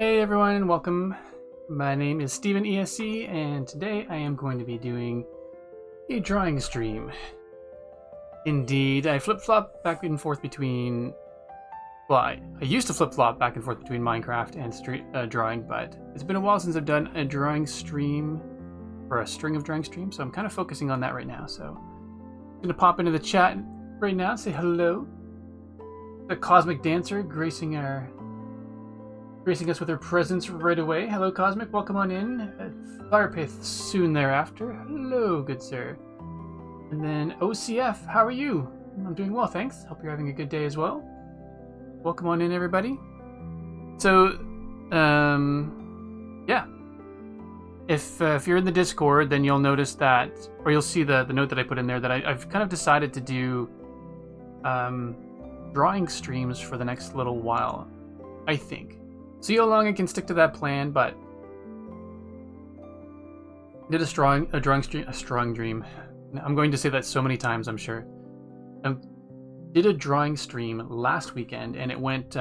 Hey everyone, and welcome. My name is Steven ESC, and today I am going to be doing a drawing stream. Indeed, I flip-flop back and forth between... Well, I used to flip-flop back and forth between Minecraft and drawing, but it's been a while since I've done a drawing stream, or a string of drawing streams, so I'm kind of focusing on that right now. So I'm going to pop into the chat right now, say hello. The Cosmic Dancer gracing us with her presence right away. Hello, Cosmic. Welcome on in. Firepith soon thereafter. Hello, good sir. And then OCF, how are you? I'm doing well, thanks. Hope you're having a good day as well. Welcome on in, everybody. So, yeah. If you're in the Discord, then you'll notice that, or you'll see the note that I put in there that I've kind of decided to do drawing streams for the next little while, I think. See how long I can stick to that plan, but did a strong dream. I'm going to say that so many times, I'm sure. Did a drawing stream last weekend, and it went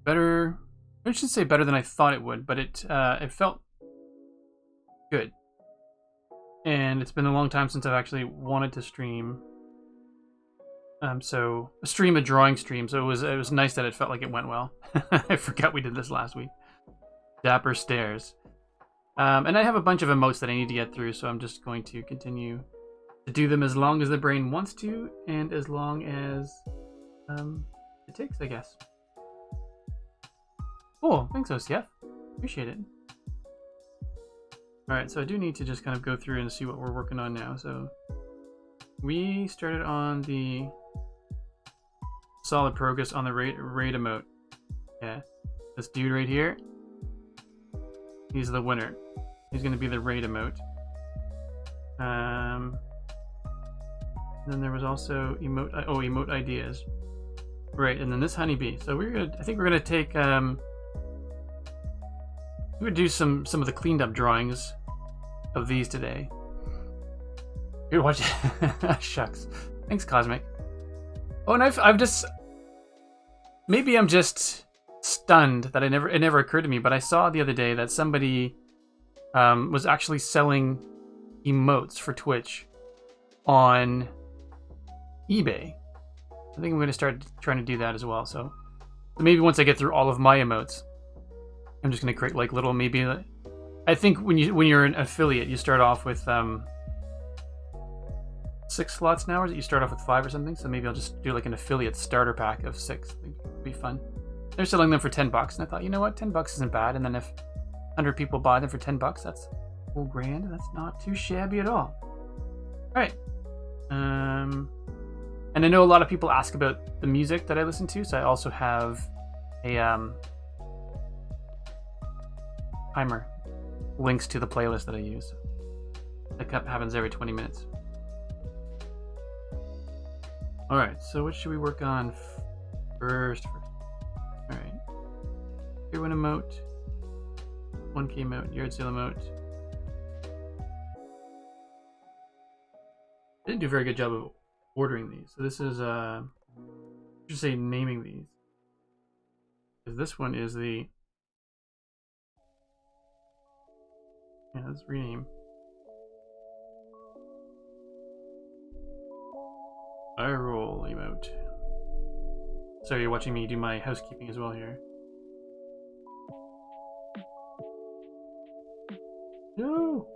better. I should say better than I thought it would, but it felt good. And it's been a long time since I've actually wanted to stream. So a drawing stream. So it was nice that it felt like it went well. I forgot we did this last week. Dapper Stairs. And I have a bunch of emotes that I need to get through, so I'm just going to continue to do them as long as the brain wants to, and as long as it takes, I guess. Cool, thanks OCF. Appreciate it. Alright, so I do need to just kind of go through and see what we're working on now. So we started on the solid progress on the raid emote. Yeah, this dude right here, he's the winner. He's going to be the raid emote. Then there was also emote ideas. Right, and then this honeybee. So I think we're gonna take we're gonna do some of the cleaned up drawings of these today. You're watching. Shucks. Thanks, Cosmic. Oh, and I've just, maybe I'm just stunned that it never occurred to me, but I saw the other day that somebody was actually selling emotes for Twitch on eBay. I think I'm going to start trying to do that as well. So maybe once I get through all of my emotes, I'm just going to create like little, maybe, I think when you're an affiliate, you start off with 6 slots now, or you start off with 5 or something. So maybe I'll just do like an affiliate starter pack of 6. I think it'd be fun. They're selling them for $10, and I thought, you know what, $10 isn't bad. And then if 100 people buy them for $10, that's a whole grand. That's not too shabby at all. All right. And I know a lot of people ask about the music that I listen to, so I also have a timer, links to the playlist that I use. That happens every 20 minutes. All right, so what should we work on first? All right, Tier 1 emote, 1K emote, yard sale emote. I didn't do a very good job of ordering these. So this is, I should say naming these. Because this one is the, yeah, let's rename. I roll emote. Sorry, you're watching me do my housekeeping as well here. No!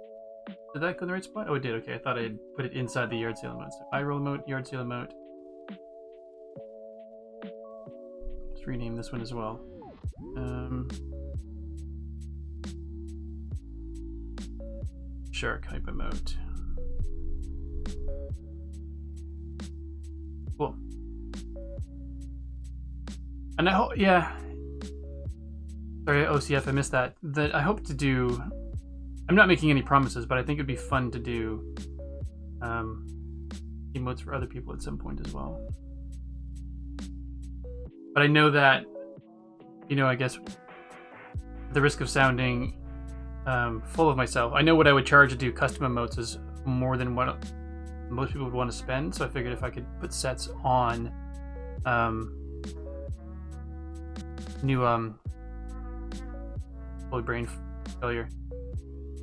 Did that go in the right spot? Oh, it did. Okay, I thought I had put it inside the yard sale emote. So I roll emote, yard sale emote. Let's rename this one as well. Shark hype emote. Cool. And I hope, yeah. Sorry, OCF, I missed that. I hope to do. I'm not making any promises, but I think it'd be fun to do emotes for other people at some point as well. But I know that, you know, I guess the risk of sounding full of myself, I know what I would charge to do custom emotes is more than what most people would want to spend, so I figured if I could put sets on new Totally brain failure.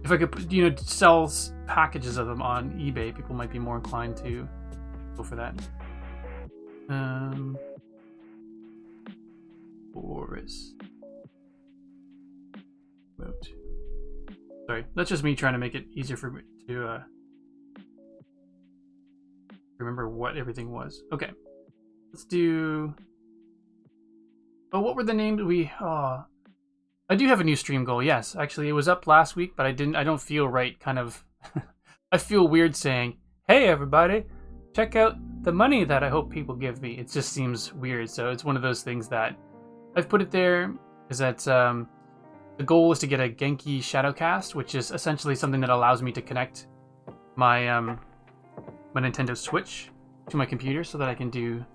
If I could, you know, sell packages of them on eBay, people might be more inclined to go for that. Forest. Emote. Sorry, that's just me trying to make it easier for me to remember what everything was. Okay, let's do. Oh, what were the names we? Oh, I do have a new stream goal. Yes, actually, it was up last week, but I didn't. I don't feel right. Kind of. I feel weird saying, "Hey, everybody, check out the money that I hope people give me." It just seems weird. So it's one of those things that I've put it there. Is that the goal is to get a Genki Shadowcast, which is essentially something that allows me to connect my my Nintendo Switch to my computer, so that I can do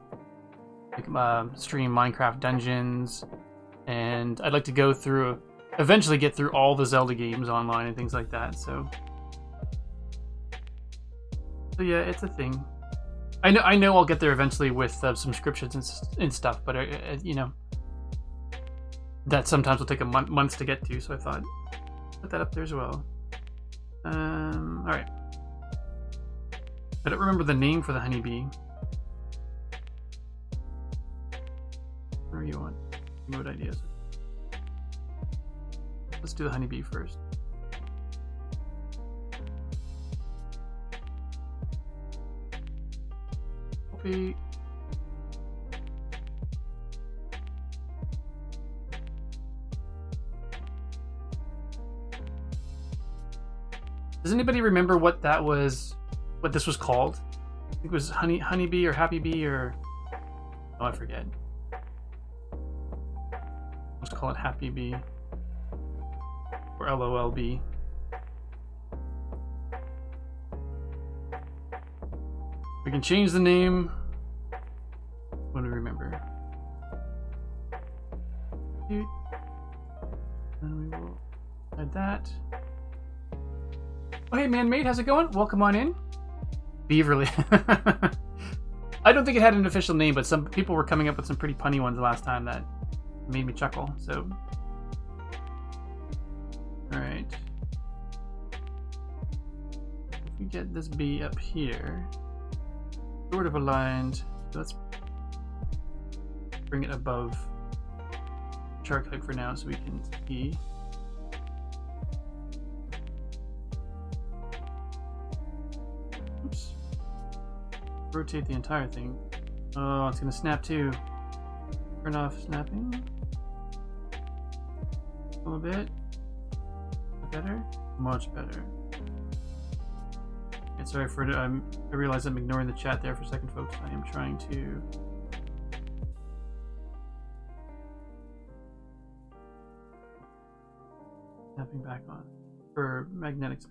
like, stream Minecraft dungeons. And I'd like to go through, eventually get through all the Zelda games online and things like that. So yeah, it's a thing. I know I'll get there eventually with subscriptions and stuff, but you know, that sometimes will take a months to get to. So I thought put that up there as well. All right. I don't remember the name for the honeybee. What are you on? Emote ideas. Let's do the honeybee first. Okay. Does anybody remember what that was? What this was called? I think it was honeybee or happy bee or oh, I forget. Let's call it Happy Bee or LOLB. We can change the name when we remember. And we will add that. Oh, hey, Man-Made, how's it going? Welcome on in. Beaverly. I don't think it had an official name, but some people were coming up with some pretty punny ones the last time that made me chuckle, so. Alright. If we get this bee up here, sort of aligned, let's bring it above Shark Hook for now so we can see. Oops. Rotate the entire thing. Oh, it's gonna snap too. Turn off snapping. A little bit. Better? Much better. And sorry for it. I realize I'm ignoring the chat there for a second, folks. I am trying to. Snapping back on. For magnetics.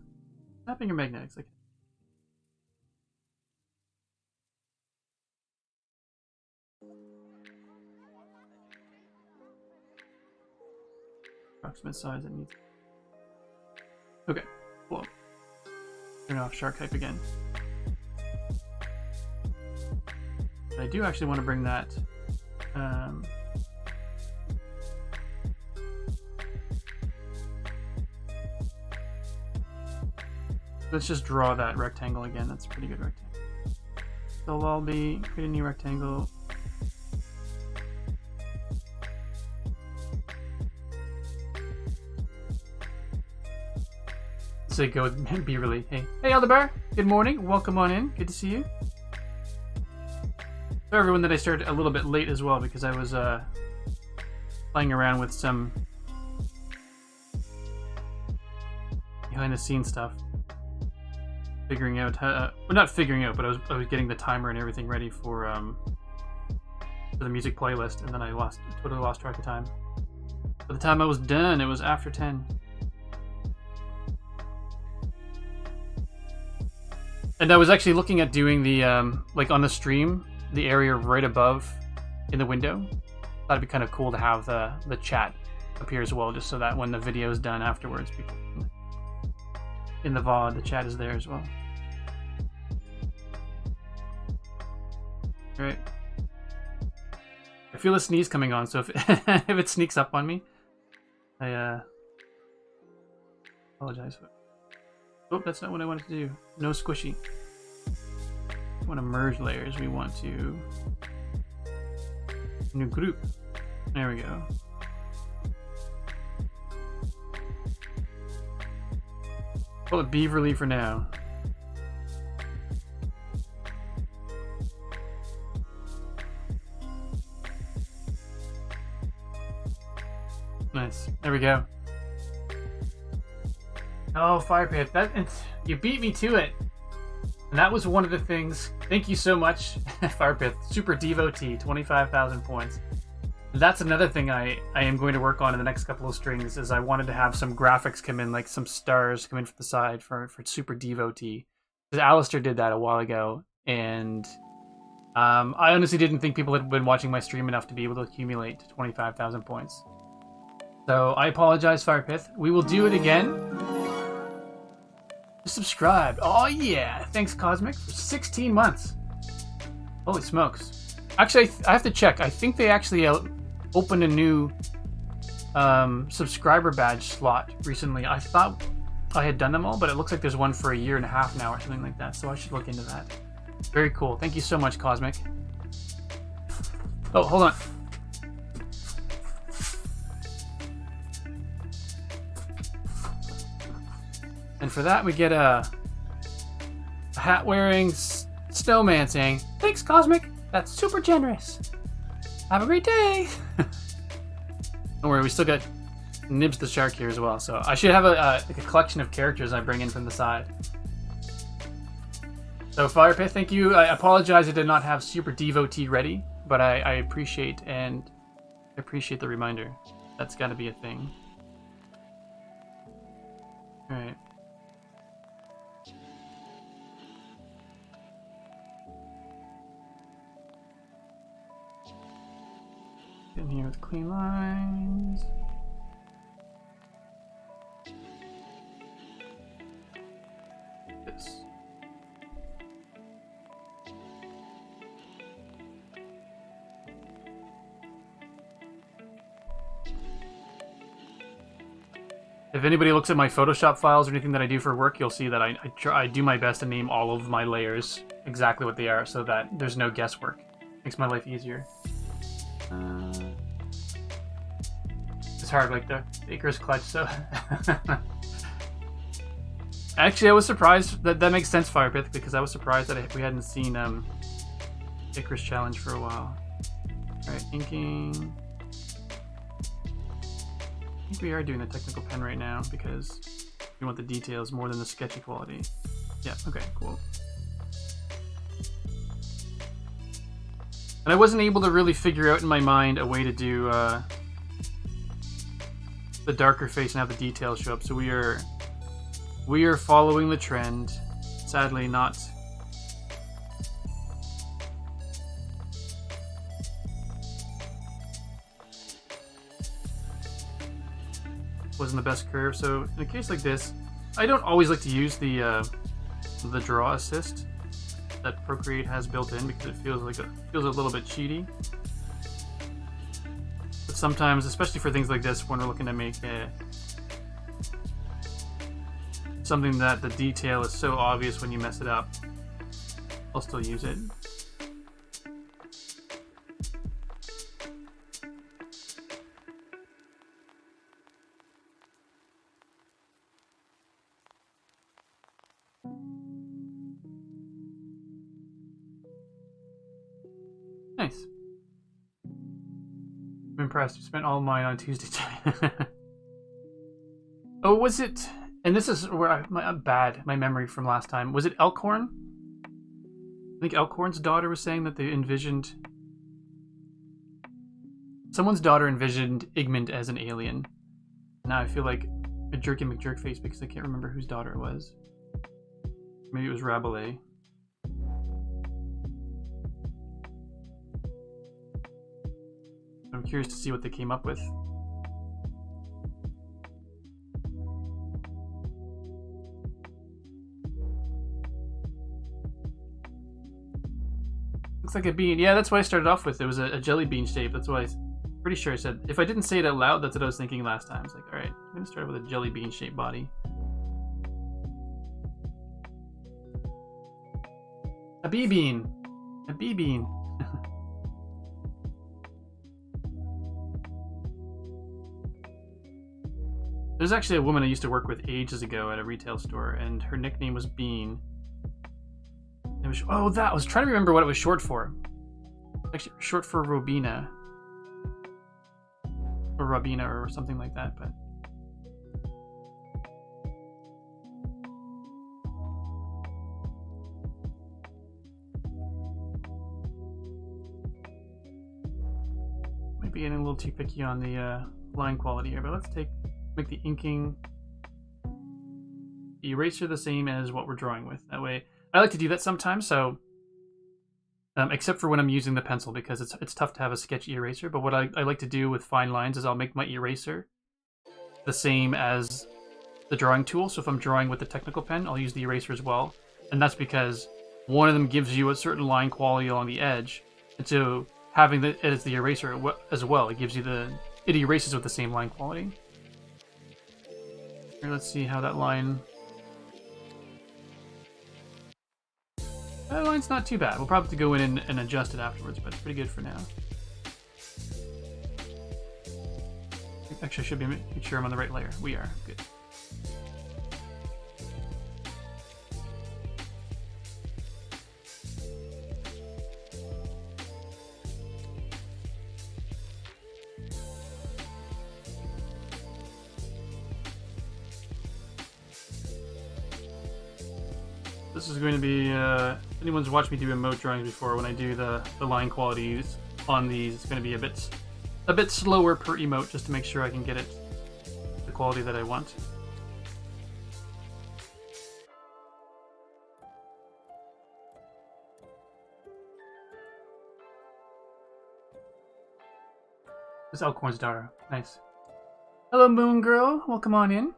Snapping or magnetics? Like. Approximate size it needs. Okay, cool. Turn off Shark Hype again. I do actually want to bring that. Let's just draw that rectangle again. That's a pretty good rectangle. So I'll be create a new rectangle. Say go with Beaverly. Hey, Aldebar. Good morning. Welcome on in. Good to see you. Sorry, everyone, that I started a little bit late as well because I was playing around with some behind-the-scenes stuff, figuring out how. Well, not figuring out, but I was getting the timer and everything ready for the music playlist, and then I totally lost track of time. By the time I was done, it was after 10. And I was actually looking at doing the, like on the stream, the area right above in the window. That'd be kind of cool to have the chat appear as well, just so that when the video is done afterwards, people can, in the VOD, the chat is there as well. Alright. I feel a sneeze coming on, so if, if it sneaks up on me, I Apologize for. Oh, that's not what I wanted to do. No squishy. We want to merge layers. We want to new group. There we go. Call it Beaverly for now. Nice. There we go. Oh, Fire Pit. You beat me to it. And that was one of the things. Thank you so much, Fire Pit. Super devotee, 25,000 points. That's another thing I am going to work on in the next couple of strings, is I wanted to have some graphics come in, like some stars come in from the side for Super devotee. Because Alistair did that a while ago, and I honestly didn't think people had been watching my stream enough to be able to accumulate 25,000 points. So I apologize, Firepith. We will do it again. Subscribe. Oh yeah, thanks Cosmic for 16 months. Holy smokes. Actually, I have to check. I think they actually opened a new subscriber badge slot recently. I thought I had done them all, but it looks like there's one for a year and a half now or something like that, so I should look into that. Very cool. Thank you so much, Cosmic. Oh, hold on. And for that, we get a hat-wearing snowman saying, "Thanks, Cosmic. That's super generous. Have a great day." Don't worry, we still got Nibs the Shark here as well, so I should have like a collection of characters I bring in from the side. So Firepith, thank you. I apologize I did not have Super Devotee ready, but I appreciate the reminder. That's got to be a thing. All right. In here with clean lines. This. If anybody looks at my Photoshop files or anything that I do for work, you'll see that I do my best to name all of my layers exactly what they are, so that there's no guesswork. Makes my life easier. It's hard, like the Icarus clutch, so... Actually, I was surprised that makes sense, Firepith, because I was surprised that we hadn't seen Icarus challenge for a while. Alright, inking. I think we are doing the technical pen right now because we want the details more than the sketchy quality. Yeah, okay, cool. And I wasn't able to really figure out in my mind a way to do the darker face and have the details show up. So we are following the trend. Sadly, not. Wasn't the best curve. So in a case like this, I don't always like to use the draw assist that Procreate has built in because it feels a little bit cheaty. But sometimes, especially for things like this, when we're looking to make something that the detail is so obvious when you mess it up, I'll still use it. Nice. I'm impressed. You spent all mine on Tuesday. Oh, was it? And this is where I'm bad. My memory from last time. Was it Elkhorn? I think Elkhorn's daughter was saying that they envisioned... Someone's daughter envisioned Igmund as an alien. Now I feel like a jerky McJerkface because I can't remember whose daughter it was. Maybe it was Rabelais. I'm curious to see what they came up with. Looks like a bean. Yeah, that's what I started off with. It was a jelly bean shape. That's why I'm pretty sure I said. If I didn't say it out loud, that's what I was thinking last time. It's like, all right, I'm gonna start with a jelly bean shaped body. B-bean. A B-bean. There's actually a woman I used to work with ages ago at a retail store, and her nickname was Bean. It was, oh, that I was trying to remember what it was short for. Actually, short for Robina, or Robina, or something like that. But might be getting a little too picky on the line quality here. But let's make the inking, the eraser the same as what we're drawing with. That way, I like to do that sometimes. So, except for when I'm using the pencil, because it's tough to have a sketchy eraser. But what I like to do with fine lines is I'll make my eraser the same as the drawing tool. So if I'm drawing with the technical pen, I'll use the eraser as well. And that's because one of them gives you a certain line quality along the edge, and so having it as the eraser as well, it gives you it erases with the same line quality. Here, let's see how that line. That line's not too bad. We'll probably have to go in and adjust it afterwards, but it's pretty good for now. Actually, I should be making sure I'm on the right layer. We are. Good. This is going to be, if anyone's watched me do emote drawings before, when I do the line qualities on these, it's going to be a bit slower per emote, just to make sure I can get it the quality that I want. This is Elkhorn's daughter. Nice. Hello, Moon Girl. Welcome on in.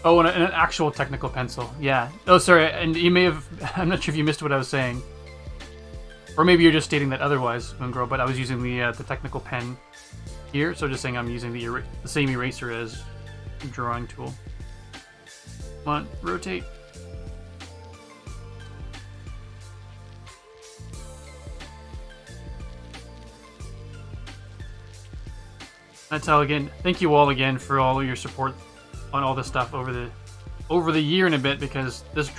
Oh, and an actual technical pencil. Yeah. Oh, sorry. And you may have... I'm not sure if you missed what I was saying. Or maybe you're just stating that otherwise, Moon Girl, but I was using the technical pen here, so just saying I'm using the same eraser as drawing tool. Come on, rotate. That's how, again, thank you all again for all of your support on all this stuff over the year and a bit, because this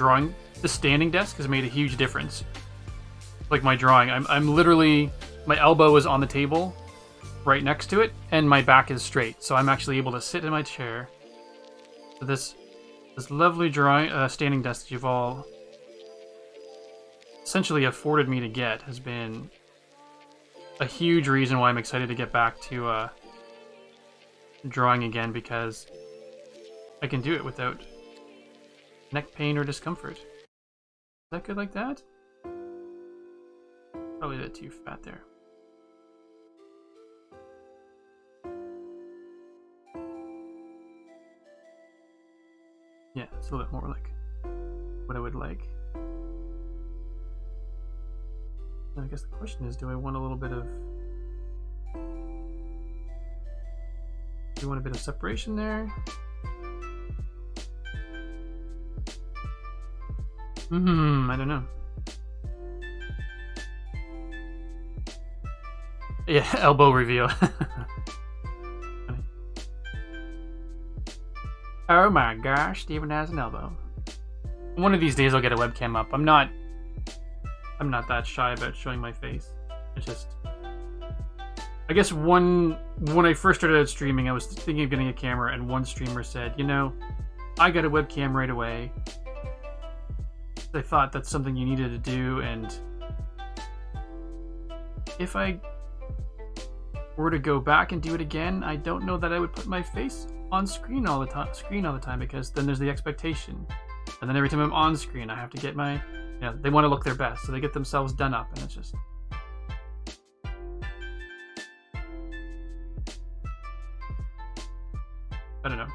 standing desk has made a huge difference. Like my drawing, I'm literally, my elbow is on the table right next to it, and my back is straight, so I'm actually able to sit in my chair. So this lovely drawing standing desk that you've all essentially afforded me to get has been a huge reason why I'm excited to get back to drawing again, because I can do it without neck pain or discomfort. Is that good like that? Probably a bit too fat there. Yeah, it's a little bit more like what I would like. And I guess the question is, do I want a little bit of... Do you want a bit of separation there? I don't know. Yeah, elbow reveal. Oh my gosh, Steven has an elbow. One of these days I'll get a webcam up. I'm not that shy about showing my face. It's just... I guess when I first started out streaming, I was thinking of getting a camera, and one streamer said, you know, I got a webcam right away. I thought that's something you needed to do, and if I were to go back and do it again, I don't know that I would put my face on screen all the time, because then there's the expectation, and then every time I'm on screen, I have to get my, they want to look their best, so they get themselves done up, and it's just... I don't know.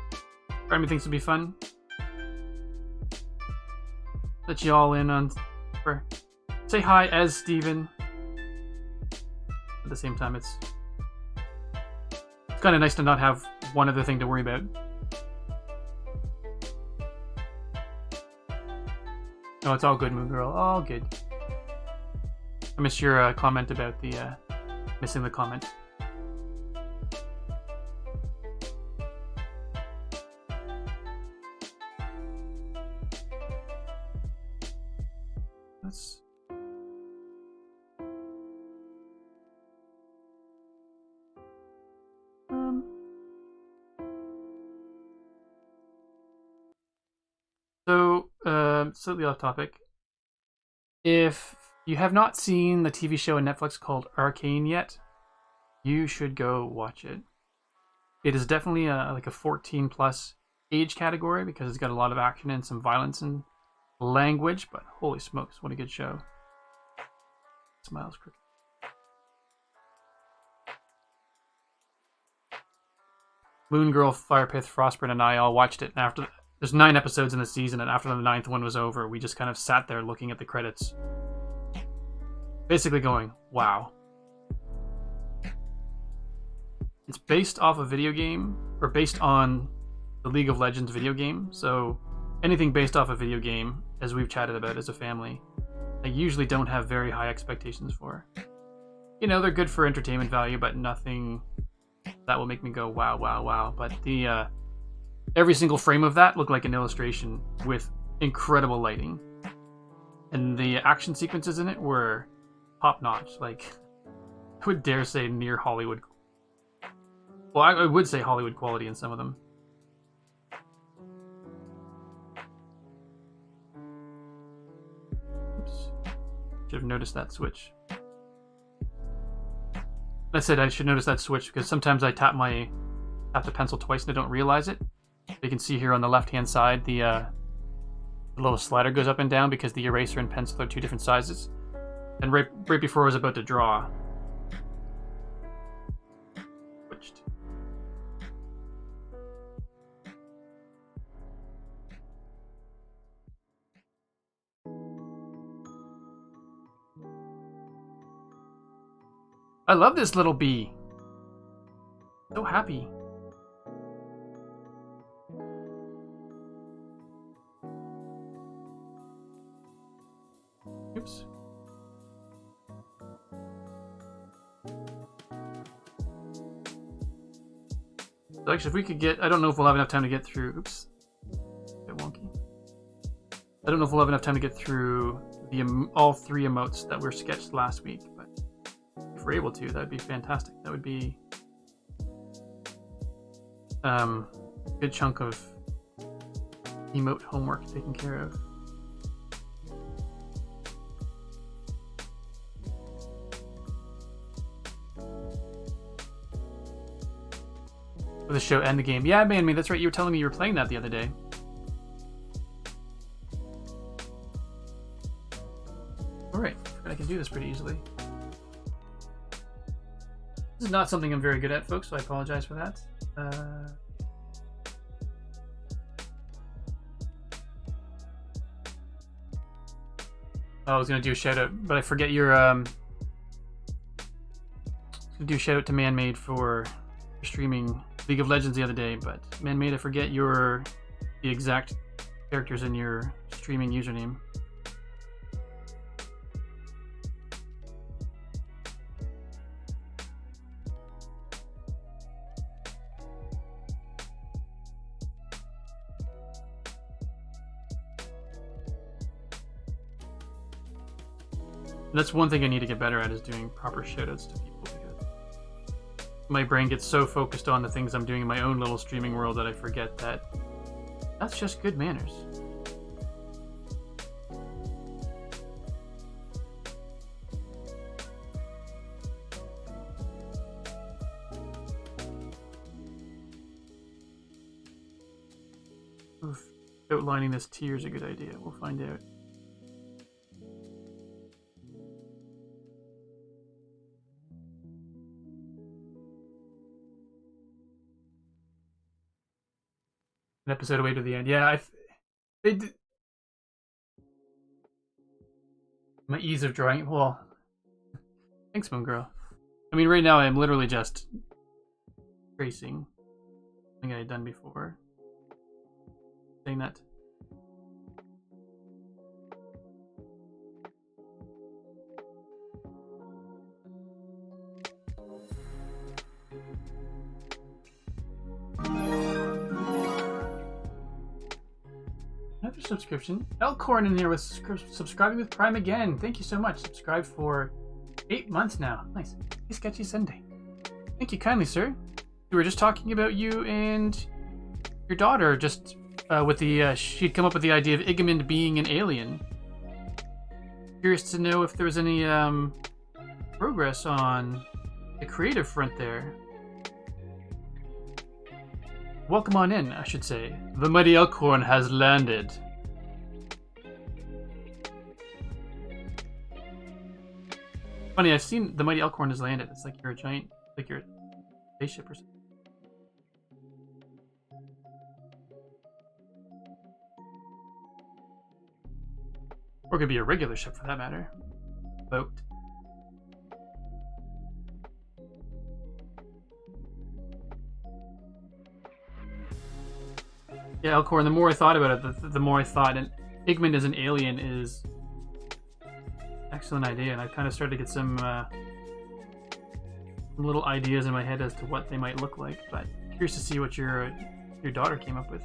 Part of me thinks it'd be fun. Let you all in on... Say hi as Steven. At the same time, it's kind of nice to not have one other thing to worry about. Oh, it's all good, Moon Girl. All good. I missed your comment about the missing the comment. Let's. So, slightly off topic. If you have not seen the TV show on Netflix called Arcane yet, you should go watch it. It is definitely like a 14 plus age category because it's got a lot of action and some violence and language, but holy smokes, what a good show. Smiles crooked. Moon Girl, Firepith, Frostburn, and I all watched it, and after there's 9 episodes in the season, and after the 9th one was over, we just kind of sat there looking at the credits. Basically going, wow. It's based off a video game, or based on the League of Legends video game, so anything based off a video game, as we've chatted about as a family, I usually don't have very high expectations for. You know, they're good for entertainment value, but nothing that will make me go, wow, wow, wow. But the every single frame of that looked like an illustration with incredible lighting. And the action sequences in it were top-notch. Like, I would dare say near Hollywood. Well, I would say Hollywood quality in some of them. Oops. Should have noticed that switch. I said I should notice that switch because sometimes I tap the pencil twice and I don't realize it. You can see here on the left-hand side, the little slider goes up and down because the eraser and pencil are 2 different sizes. And right before I was about to draw, switched. I love this little bee. So happy. Oops. So actually, if we could get, I don't know if we'll have enough time to get through. Oops. A bit wonky. I don't know if we'll have enough time to get through all 3 emotes that were sketched last week, but if we're able to, that would be fantastic. That would be a good chunk of emote homework taken care of. For the show and the game. Yeah, man, that's right. You were telling me you were playing that the other day. Alright, I can do this pretty easily. This is not something I'm very good at, folks, so I apologize for that. I was gonna do a shout out, but I forget your I was gonna do a shout out to Man-Made for streaming League of Legends the other day, but Man-Made, I forget the exact characters in your streaming username. And that's one thing I need to get better at, is doing proper shoutouts to people, because my brain gets so focused on the things I'm doing in my own little streaming world that I forget that that's just good manners. Oof. Outlining this tier is a good idea. We'll find out. An episode away to the end. Yeah, they did. My ease of drawing. Well, thanks, Moon Girl. I mean, right now I'm literally just tracing. Something I had done before. Saying that. Another subscription. Elkhorn in here with subscribing with Prime again. Thank you so much. Subscribed for 8 months now. Nice. Hey, Sketchy Sunday. Thank you kindly, sir. We were just talking about you and your daughter, just with the she'd come up with the idea of Igmund being an alien. Curious to know if there was any progress on the creative front there. Welcome on in, I should say. The mighty Elkhorn has landed. Funny, I've seen the mighty Elkhorn has landed. It's like you're a giant, like you're a spaceship or something. Or it could be a regular ship for that matter. Boat. Yeah, Elkhorn, the more I thought about it, the more I thought Igmund as an alien is an excellent idea, and I've kind of started to get some little ideas in my head as to what they might look like, but curious to see what your daughter came up with.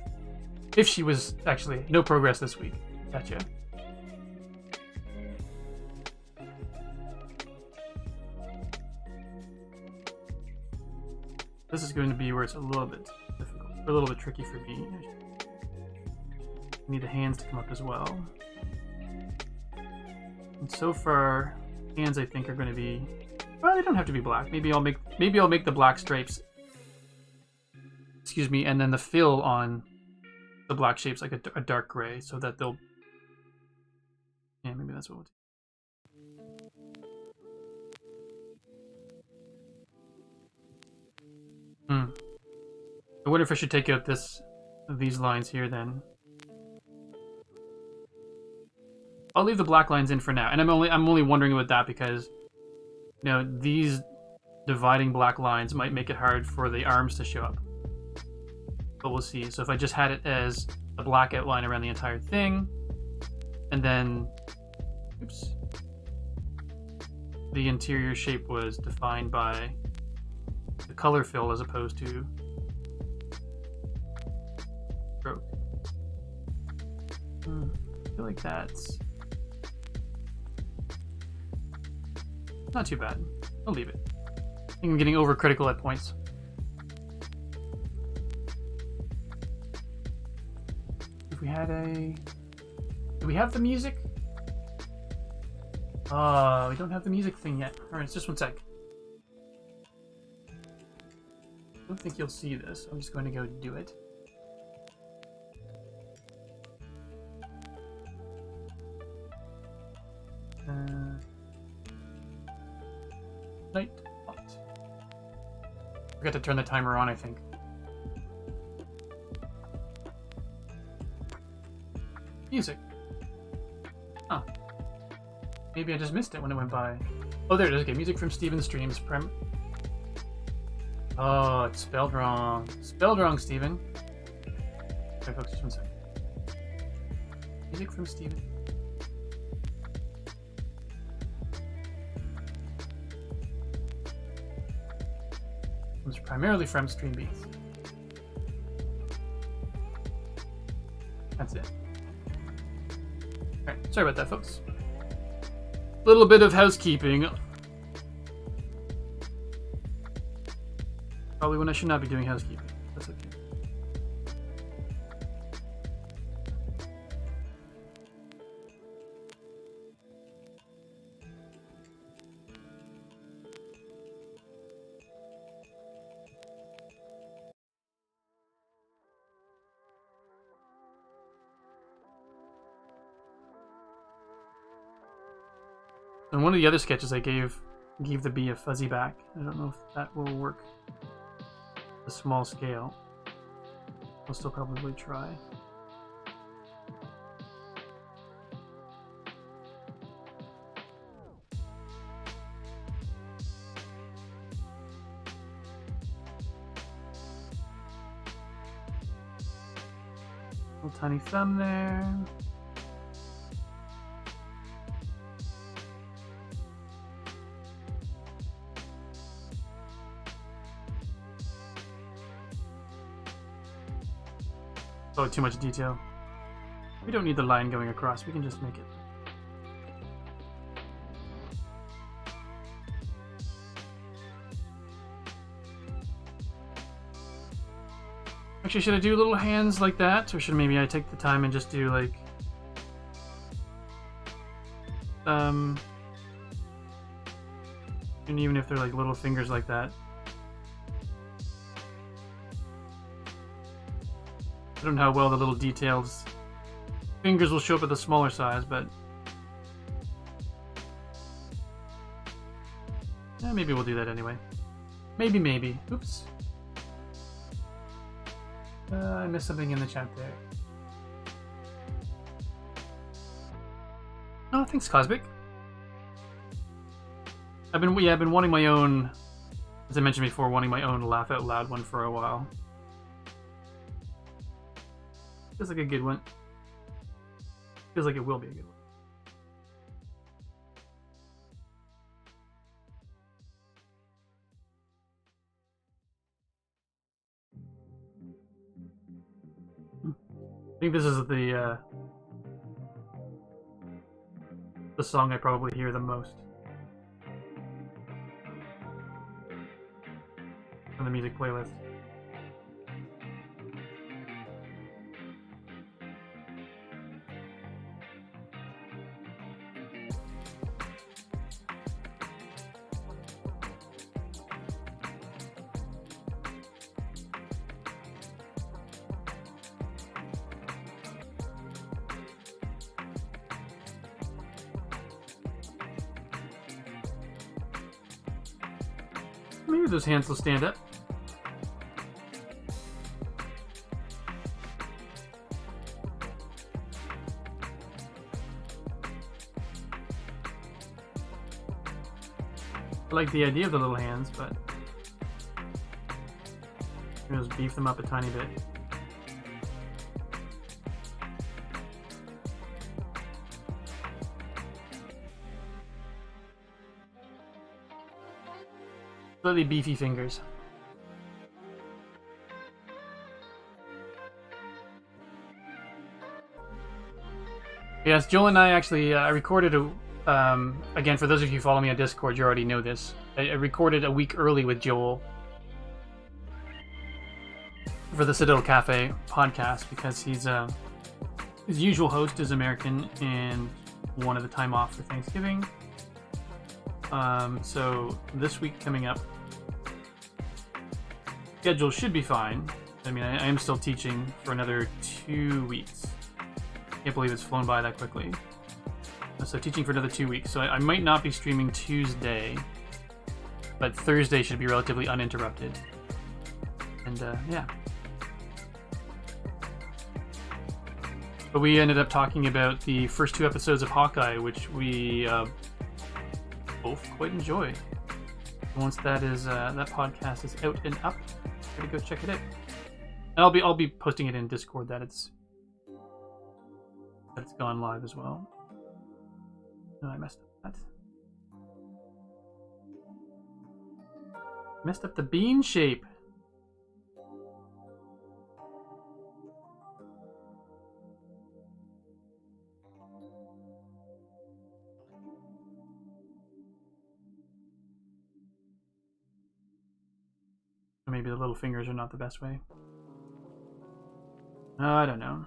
If she was actually... No progress this week. Gotcha. This is going to be where it's a little bit difficult, or a little bit tricky for me. I need the hands to come up as well. And so far, hands I think are going to be... Well, they don't have to be black. Maybe I'll make the black stripes. Excuse me, and then the fill on the black shapes like a dark gray, so that they'll... Yeah, maybe that's what we'll do. I wonder if I should take out these lines here then. I'll leave the black lines in for now, and I'm only wondering about that because, you know, these dividing black lines might make it hard for the arms to show up. But we'll see. So if I just had it as a black outline around the entire thing, and then, oops, the interior shape was defined by the color fill as opposed to stroke. I feel like that's not too bad. I'll leave it. I think I'm getting overcritical at points. If we had a... Do we have the music? Oh, we don't have the music thing yet. Alright, just one sec. I don't think you'll see this. I'm just going to go do it. Night. Forgot to turn the timer on, I think. Music. Huh. Maybe I just missed it when it went by. Oh, there it is. Okay, music from Steven Streams. Oh, it's spelled wrong. Spelled wrong, Steven. Okay, folks, just one second. Music from Steven. Comes primarily from Stream Beats. That's it. Alright, sorry about that, folks. Little bit of housekeeping. Probably when I should not be doing housekeeping. That's okay. And one of the other sketches I gave the bee a fuzzy back. I don't know if that will work. A small scale. I'll still probably try. Little tiny thumb there. Oh, too much detail. We don't need the line going across, we can just make it. Actually, should I do little hands like that? Or should maybe I take the time and just do like... and even if they're like little fingers like that. I don't know how well the little details... Fingers will show up at the smaller size, but... Yeah, maybe we'll do that anyway. Maybe. Oops. I missed something in the chat there. Oh, thanks, Cosmic. I've been wanting my own, as I mentioned before, wanting my own laugh out loud one for a while. Feels like a good one. Feels like it will be a good one. I think this is the song I probably hear the most on the music playlist. Maybe those hands will stand up. I like the idea of the little hands, but I'm gonna just beef them up a tiny bit. Slightly beefy fingers. Yes, Joel and I actually I recorded again, for those of you who follow me on Discord, you already know this. I recorded a week early with Joel for the Citadel Cafe podcast because he's his usual host is American and wanted the time off for Thanksgiving. So this week coming up, schedule should be fine. I mean, I am still teaching for another 2 weeks. Can't believe it's flown by that quickly. So teaching for another 2 weeks. So I might not be streaming Tuesday, but Thursday should be relatively uninterrupted. And yeah. But we ended up talking about the first 2 episodes of Hawkeye, which we both quite enjoyed. Once that is that podcast is out and up, try to go check it out. And I'll be posting it in Discord that it's gone live as well. No, I messed up that. Messed up the bean shape. Maybe the little fingers are not the best way. I don't know.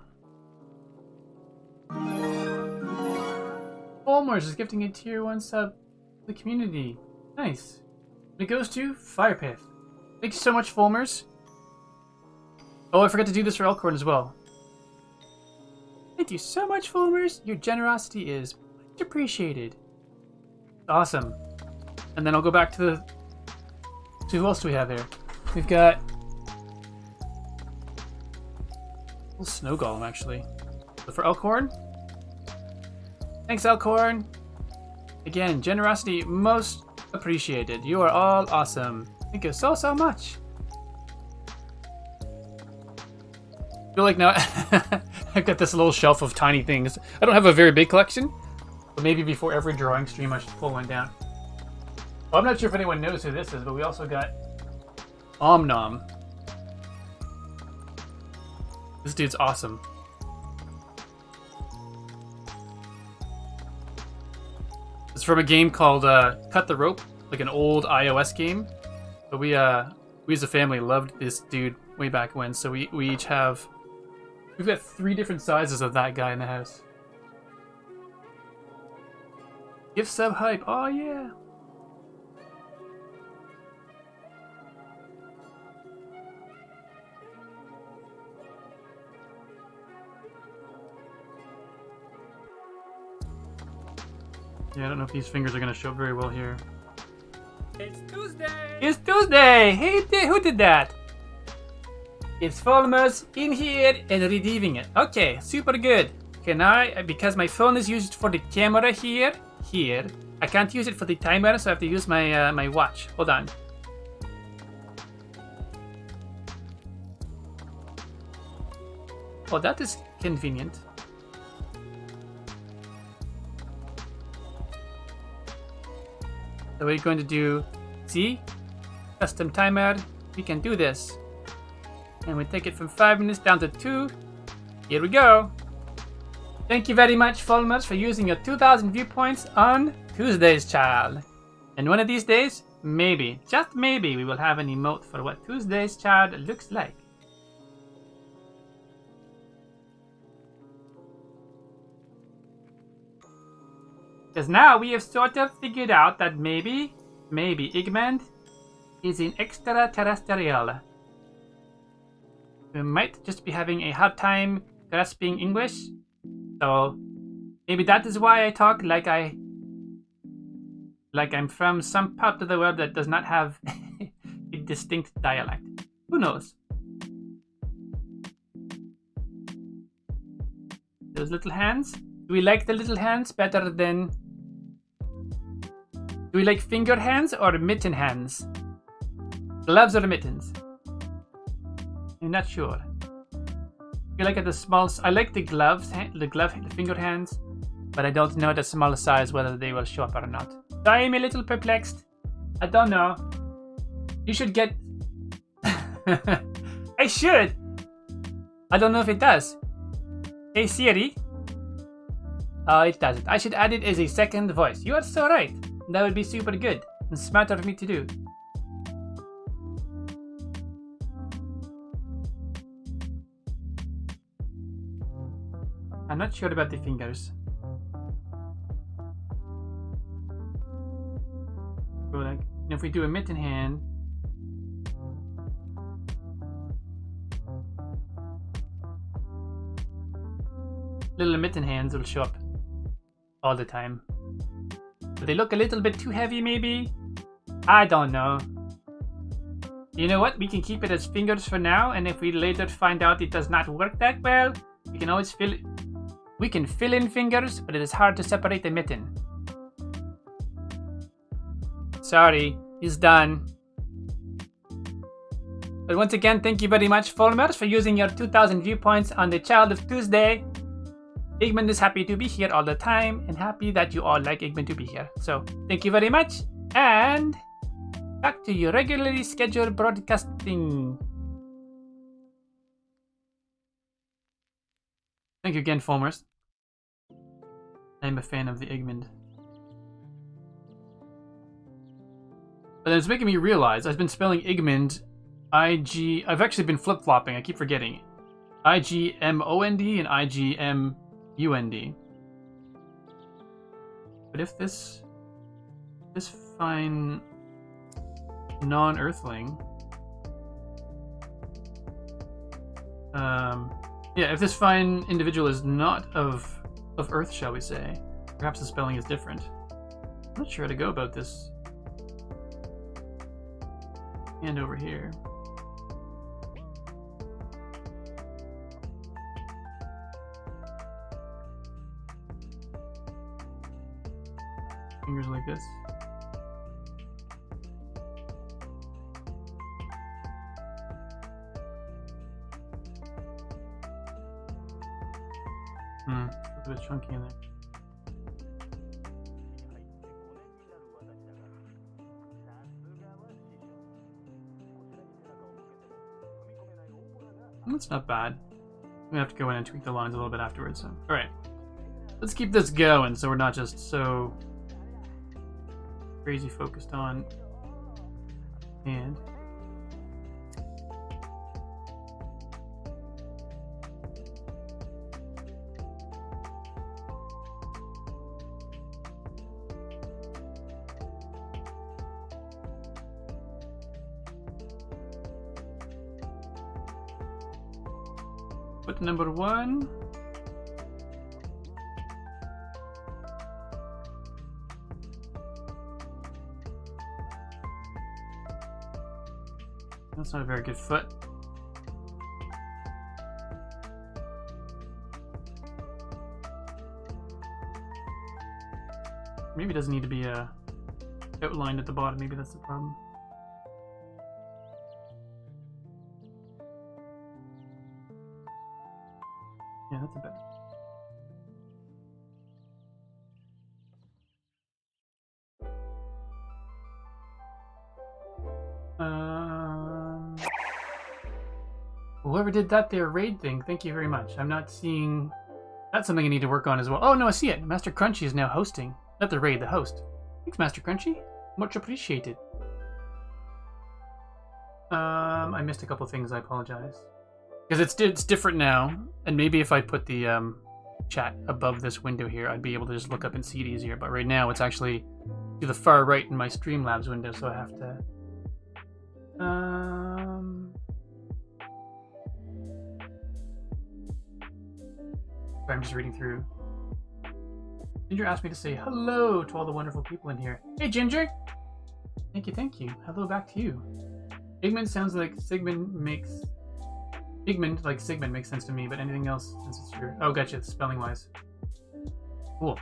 Olmers is gifting a tier 1 sub to the community. Nice. And it goes to Firepith. Thanks so much, Fulmers. Oh, I forgot to do this for Elkhorn as well. Thank you so much, Fulmers. Your generosity is much appreciated. Awesome. And then I'll go back to who else do we have there? We've got a little snow golem, actually. So for Elkhorn. Thanks, Elkhorn. Again, generosity most appreciated. You are all awesome. Thank you so much. feel like now I've got this little shelf of tiny things. I don't have a very big collection, but maybe before every drawing stream I should pull one down. Well, I'm not sure if anyone knows who this is, but we also got Omnom. This dude's awesome. It's from a game called Cut the Rope, like an old iOS game. But we as a family loved this dude way back when, so we each have... We've got 3 different sizes of that guy in the house. Gift sub hype, oh yeah! Yeah, I don't know if these fingers are going to show up very well here. It's Tuesday! It's Tuesday! Hey, who did that? It's Folmers in here and retrieving it. Okay, super good. Can I, because my phone is used for the camera here, I can't use it for the timer, so I have to use my my watch. Hold on. Oh, that is convenient. So we're going to do, see, custom timer. We can do this. And we take it from 5 minutes down to 2. Here we go. Thank you very much, Folmers, for using your 2,000 viewpoints on Tuesday's Child. And one of these days, maybe, just maybe, we will have an emote for what Tuesday's Child looks like. Because now we have sort of figured out that maybe Igmand is an extraterrestrial. We might just be having a hard time grasping English. So maybe that is why I talk like I'm from some part of the world that does not have a distinct dialect. Who knows? Those little hands? Do we like the little hands better than... Do we like finger hands or mitten hands? Gloves or mittens? I'm not sure. I like at the small... I like the gloves, the finger hands, but I don't know the small size whether they will show up or not. So I am a little perplexed. I don't know. You should get... I should! I don't know if it does. Hey Siri. Oh, it doesn't. I should add it as a second voice. You are so right. That would be super good and smart of me to do. I'm not sure about the fingers. But like, if we do a mitten hand, little mitten hands will show up all the time. But they look a little bit too heavy, maybe? I don't know. You know what? We can keep it as fingers for now, and if we later find out it does not work that well, we can always fill it. We can fill in fingers, but it is hard to separate the mitten. Sorry, it's done. But once again, thank you very much, Folmers, for using your 2,000 viewpoints on the Child of Tuesday. Igmand is happy to be here all the time, and happy that you all like Igmand to be here. So, thank you very much, and back to your regularly scheduled broadcasting. Thank you again, Folmers. I'm a fan of the Igmand. But it's making me realize I've been spelling Igmand IG... I've actually been flip-flopping, I keep forgetting. IGMOND and IGMUND. But if this fine non-earthling... yeah, if this fine individual is not of Earth, shall we say, perhaps the spelling is different. I'm not sure how to go about this. And over here. Fingers like this. It's a bit chunky in there. That's not bad. I'm gonna have to go in and tweak the lines a little bit afterwards. So, all right, let's keep this going so we're not just so crazy focused on hand. Put number 1. That's not a very good foot. Maybe it doesn't need to be outlined at the bottom. Maybe that's the problem. Yeah, that's a bit. Whoever did that there raid thing, thank you very much. I'm not seeing... That's something I need to work on as well. Oh, no, I see it. Master Crunchy is now hosting. Not the raid, the host. Thanks, Master Crunchy. Much appreciated. I missed a couple things. I apologize. Because it's different now. And maybe if I put the chat above this window here, I'd be able to just look up and see it easier. But right now, it's actually to the far right in my Streamlabs window, so I have to... I'm just reading through. Ginger asked me to say hello to all the wonderful people in here. Hey, Ginger! Thank you, thank you. Hello back to you. Igmund sounds like Sigmund makes... Igmund like Sigmund makes sense to me, but anything else since it's true. Oh, gotcha, spelling-wise. Cool.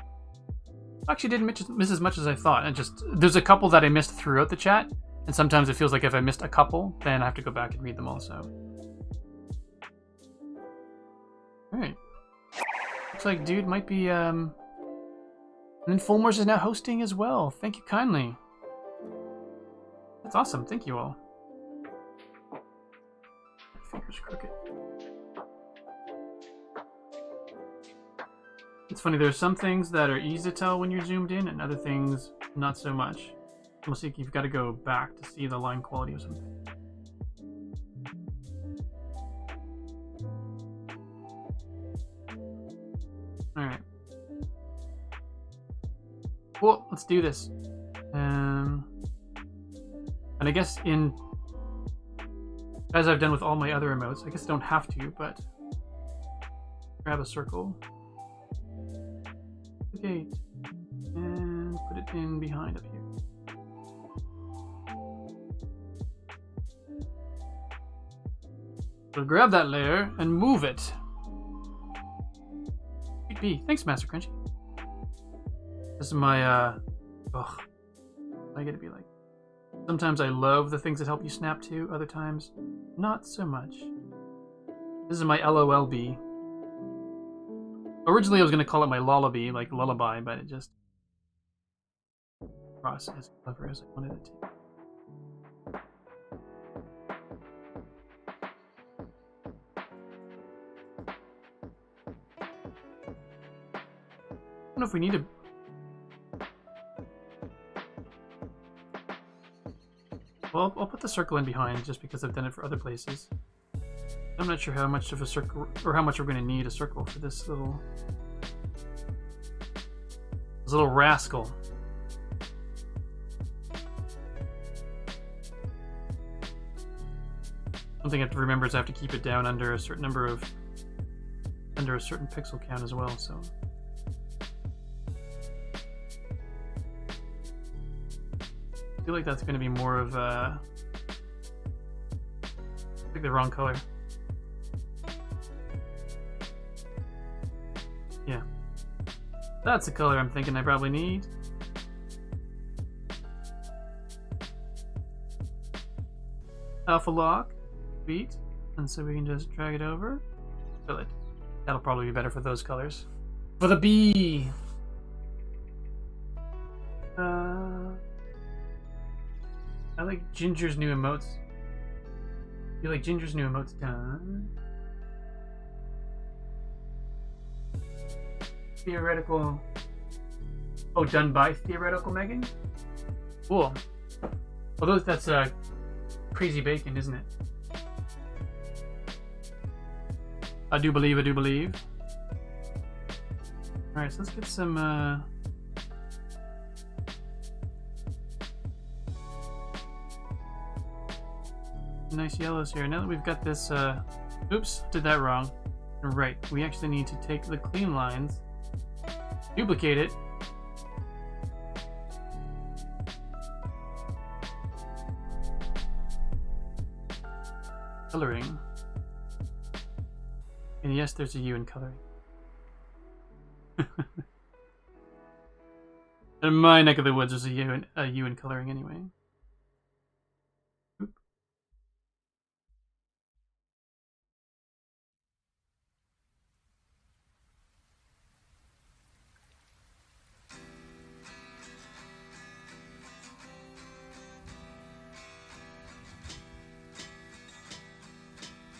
Actually didn't miss as much as I thought. And just there's a couple that I missed throughout the chat, and sometimes it feels like if I missed a couple, then I have to go back and read them all, so... Alright. Looks like dude might be, And then Fulmers is now hosting as well. Thank you kindly. That's awesome. Thank you all. My finger's crooked. It's funny, there's some things that are easy to tell when you're zoomed in, and other things not so much. Almost like you've got to go back to see the line quality or something. Alright. Cool, let's do this. And I guess as I've done with all my other emotes, I guess I don't have to, but grab a circle. Okay. And put it in behind up here. So grab that layer and move it. Thanks, Master Crunchy. This is my, I gotta be like... Sometimes I love the things that help you snap to, other times, not so much. This is my LOLB. Originally I was gonna call it my lullaby, like lullaby, but it just... Cross as clever as I wanted it to. I don't know if we need to... Well, I'll put the circle in behind just because I've done it for other places. I'm not sure how much of a circle, or how much we're going to need a circle for this little rascal. One thing I have to remember is I have to keep it down under a certain number of... under a certain pixel count as well, so... I feel like that's going to be more of I picked the wrong color. Yeah. That's the color I'm thinking I probably need. Alpha lock. Sweet. And so we can just drag it over. Fill it. That'll probably be better for those colors. For the bee! I like Ginger's new emotes. You like Ginger's new emotes done? Theoretical. Oh, done by Theoretical Megan? Cool. Although that's Crazy Bacon, isn't it? I do believe. Alright, so let's get some nice yellows here. Now that we've got this, oops, did that wrong. Right, we actually need to take the clean lines, duplicate it, coloring, and yes, there's a U in coloring. In my neck of the woods, there's a U in coloring anyway.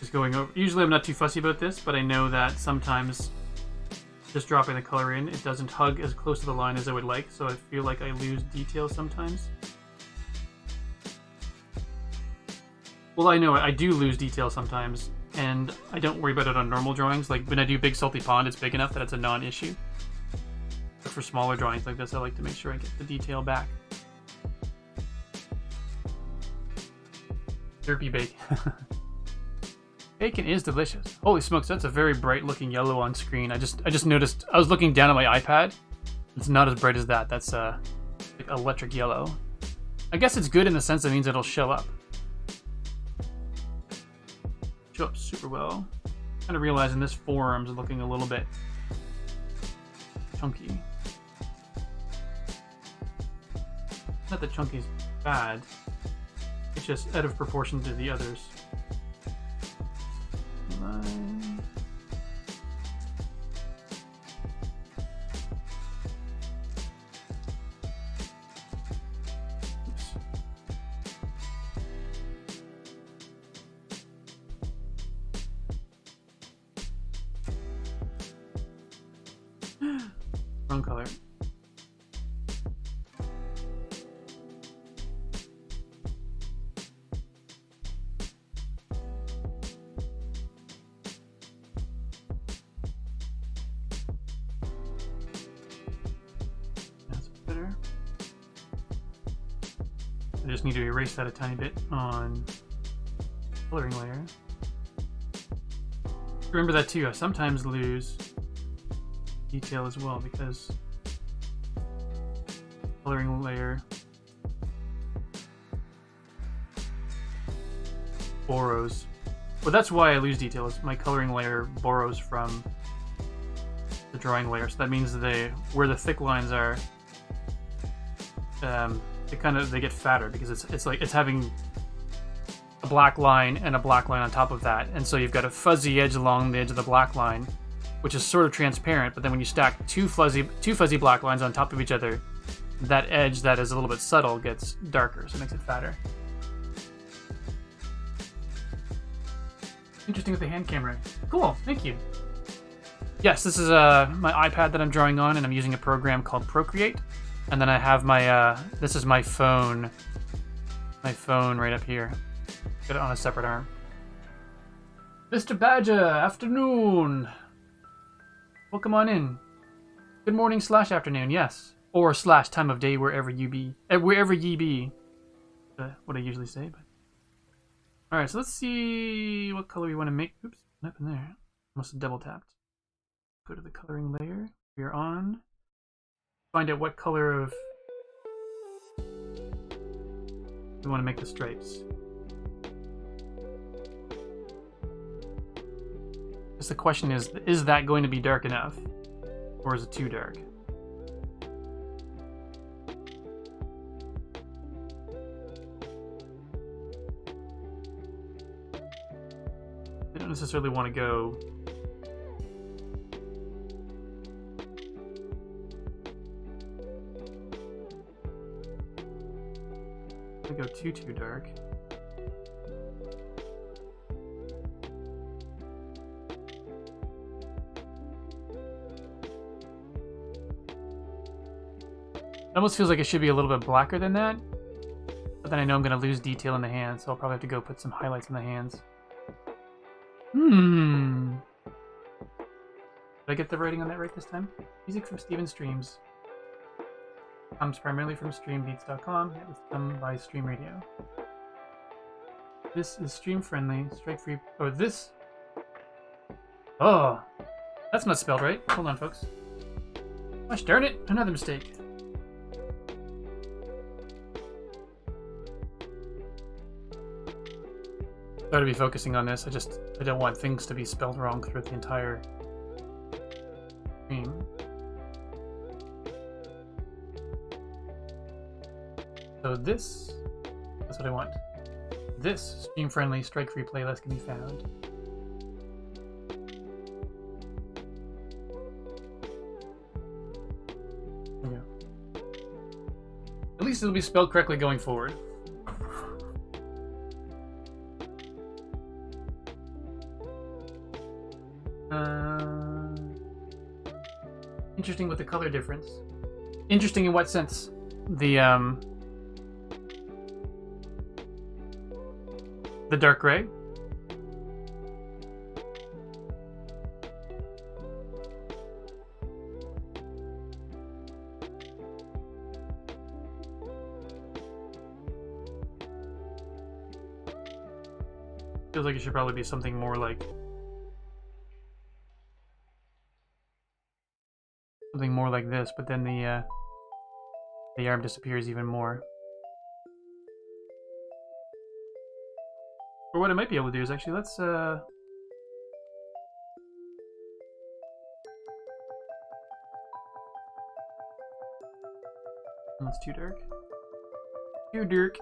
Just going over. Usually I'm not too fussy about this, but I know that sometimes just dropping the color in, it doesn't hug as close to the line as I would like, so I feel like I lose detail sometimes. Well, I know I do lose detail sometimes, and I don't worry about it on normal drawings. Like when I do Big Salty Pond, it's big enough that it's a non-issue. But for smaller drawings like this, I like to make sure I get the detail back. Derpy bacon. Bacon is delicious. Holy smokes, that's a very bright looking yellow on screen. I just noticed, I was looking down at my iPad. It's not as bright as that. That's like electric yellow. I guess it's good in the sense that means it'll show up. Show up super well. Kind of realizing this forearm's looking a little bit chunky. Not that chunky's bad. It's just out of proportion to the others. Wrong color. That's better. I just need to erase that a tiny bit on coloring layer. Remember that too, I sometimes lose detail as well because coloring layer borrows. Well, that's why I lose detail, is my coloring layer borrows from the drawing layer. So that means where the thick lines are, they get fatter because it's like it's having a black line and a black line on top of that, and so you've got a fuzzy edge along the edge of the black line, which is sort of transparent, but then when you stack two fuzzy black lines on top of each other, that edge that is a little bit subtle gets darker, so it makes it fatter. Interesting with the hand camera. Cool, thank you. Yes, this is my iPad that I'm drawing on, and I'm using a program called Procreate. And then I have my, this is my phone. My phone right up here. Got it on a separate arm. Mr. Badger, afternoon. Welcome on in. Good morning / afternoon, yes. Or / time of day, wherever you be. Wherever ye be. What I usually say, but. Alright, so let's see what color we want to make. Oops, what happened there? Must have double tapped. Go to the coloring layer. We are on. Find out what color of we want to make the stripes. Just the question is that going to be dark enough? Or is it too dark? I don't necessarily want to go too dark. It almost feels like it should be a little bit blacker than that. But then I know I'm going to lose detail in the hands, so I'll probably have to go put some highlights in the hands. Did I get the writing on that right this time? Music from Steven Streams. Comes primarily from streambeats.com. It was done by Stream Radio. This is stream friendly, strike free. Oh, this. Oh, that's not spelled right. Hold on, folks. Gosh darn it, another mistake. Got to be focusing on this. I don't want things to be spelled wrong throughout the entire stream. So that's what I want. This stream-friendly, strike-free playlist can be found. There we go. At least it'll be spelled correctly going forward. Interesting with the color difference. Interesting in what sense? The dark gray. Feels like it should probably be something more like this, but then the arm disappears even more. Or what I might be able to do is actually let's that's too dark. Too dark.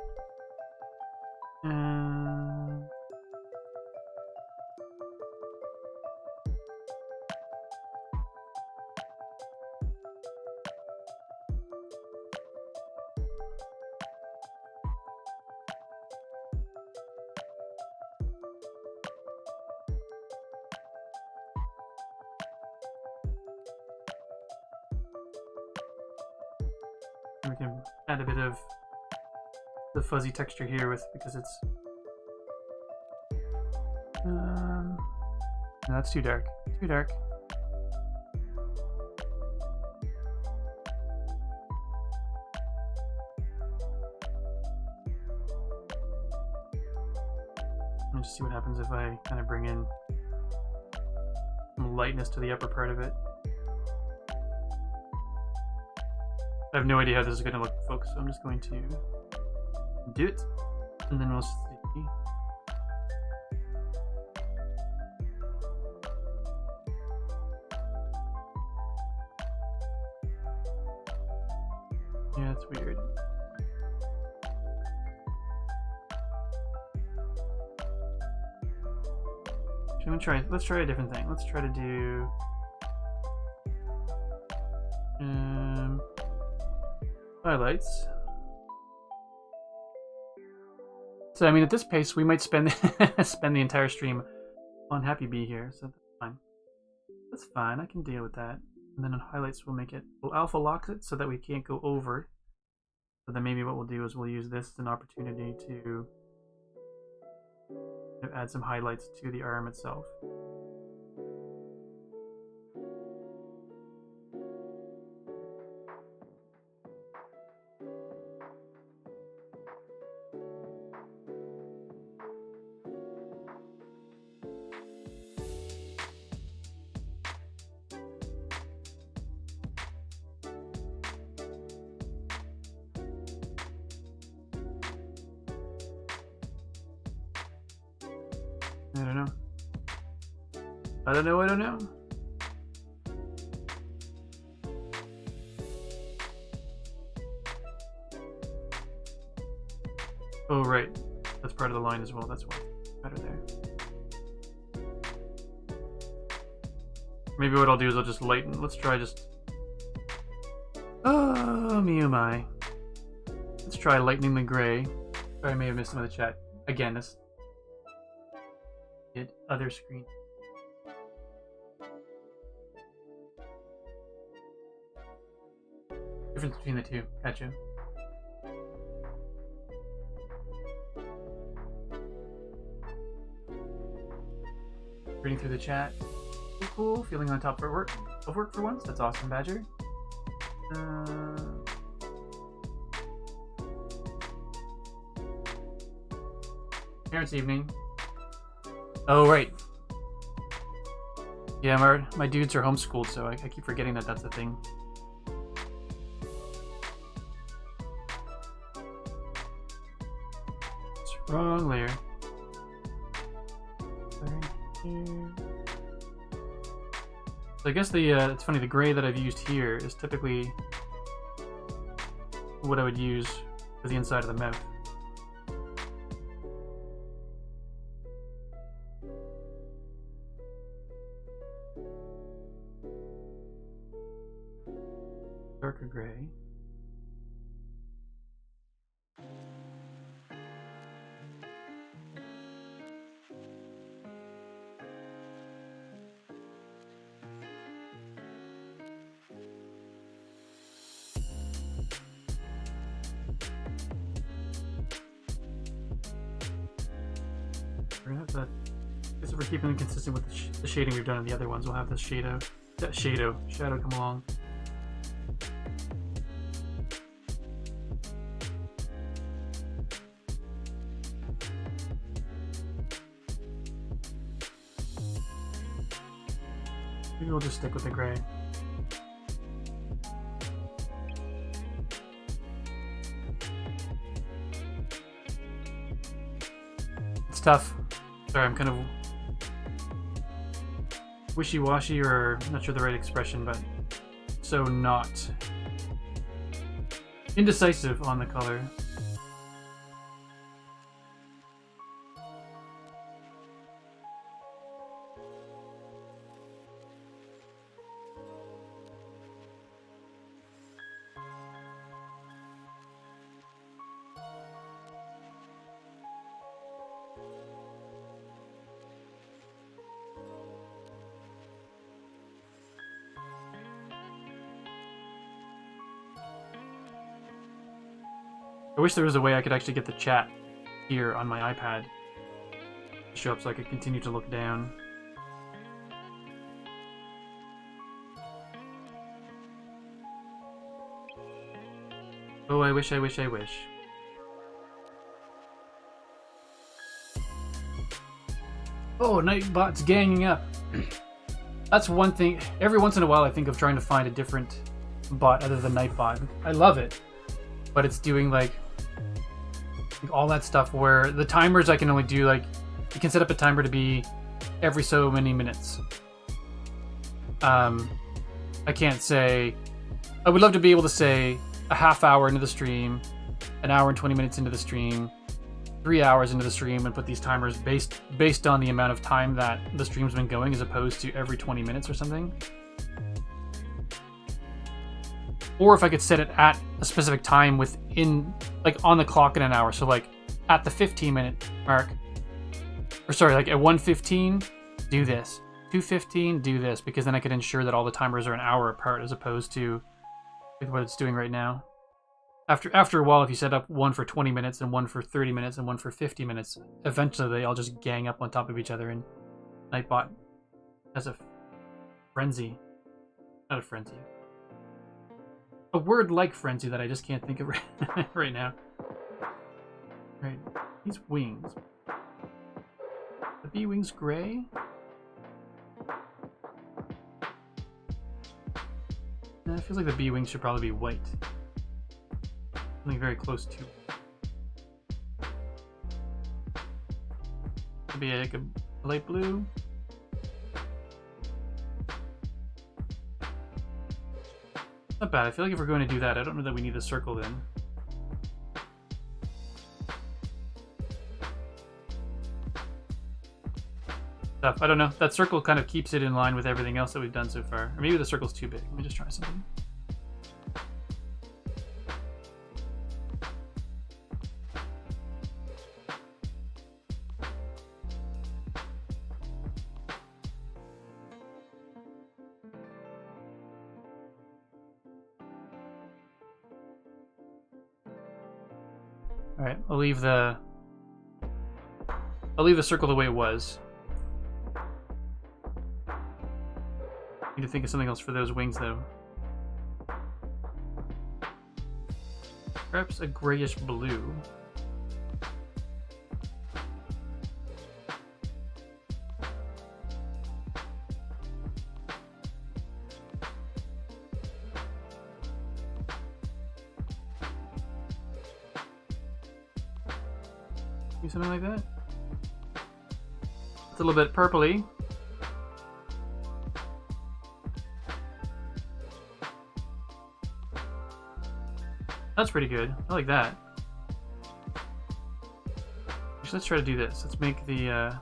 We can add a bit of the fuzzy texture here because it's no, that's too dark. Too dark. Let me just see what happens if I kind of bring in some lightness to the upper part of it. I have no idea how this is going to look, folks, so I'm just going to do it, and then we'll see. Yeah, it's weird. Let's try a different thing. Let's try to do highlights. So I mean, at this pace, we might spend spend the entire stream on Happy Bee here. So that's fine. That's fine. I can deal with that. And then on highlights, we'll alpha lock it so that we can't go over. So then maybe what we'll do is we'll use this as an opportunity to add some highlights to the arm itself. I don't know. Oh, right. That's part of the line as well. That's why. Better there. Maybe what I'll do is I'll just lighten. Let's try just... Oh, me oh my. Let's try lightening the gray. Sorry, I may have missed some of the chat. Again, this did other screen. Difference between the two. Gotcha. Reading through the chat. Cool. Feeling on top of work for once. That's awesome, Badger. Parents' evening. Oh, right. Yeah, my dudes are homeschooled, so I keep forgetting that that's a thing. It's wrong layer. So I guess it's funny, the gray that I've used here is typically what I would use for the inside of the mouth. Darker gray. We're gonna have to, because we're keeping it consistent with the shading we've done in the other ones. We'll have this shadow come along. Maybe we'll just stick with the gray. It's tough. Sorry, I'm kind of wishy-washy, or I'm not sure the right expression, but so not indecisive on the color. I wish there was a way I could actually get the chat here on my iPad to show up so I could continue to look down. Oh, I wish. Oh, Nightbot's ganging up. That's one thing. Every once in a while I think of trying to find a different bot other than Nightbot. I love it. But it's doing like all that stuff where the timers I can only do, like, you can set up a timer to be every so many minutes. I can't say, I would love to be able to say a half hour into the stream, an hour and 20 minutes into the stream, 3 hours into the stream, and put these timers based on the amount of time that the stream's been going, as opposed to every 20 minutes or something. Or if I could set it at a specific time within, like, on the clock in an hour. So, like, at the 15-minute mark, or sorry, like at 1:15, do this. 2:15, do this, because then I could ensure that all the timers are an hour apart, as opposed to with what it's doing right now. After a while, if you set up one for 20 minutes and one for 30 minutes and one for 50 minutes, eventually they all just gang up on top of each other, and Nightbot has a frenzy. Not a frenzy. A word like frenzy that I just can't think of right now. Right, these wings. The bee wings gray? It feels like the bee wings should probably be white. Something very close to. Could be like a light blue. Not bad. I feel like if we're going to do that, I don't know that we need a circle then. Tough. I don't know. That circle kind of keeps it in line with everything else that we've done so far. Or maybe the circle's too big. Let me just try something. Alright, I'll leave the circle the way it was. Need to think of something else for those wings, though. Perhaps a grayish blue. Do something like that. It's a little bit purpley. That's pretty good. I like that. Actually, let's try to do this. Let's make the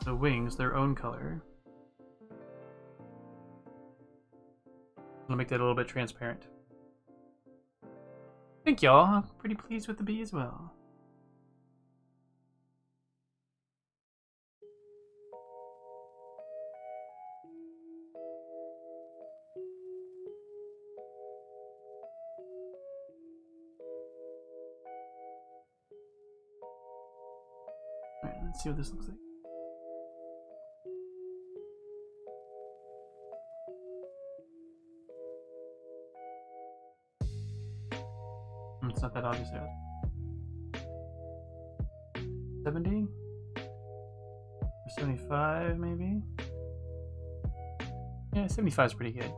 wings their own color. I'll make that a little bit transparent. Thank y'all. I'm pretty pleased with the bee as well. Alright, let's see what this looks like. It's not that obvious yet. 70? 75 maybe? Yeah, 75 is pretty good.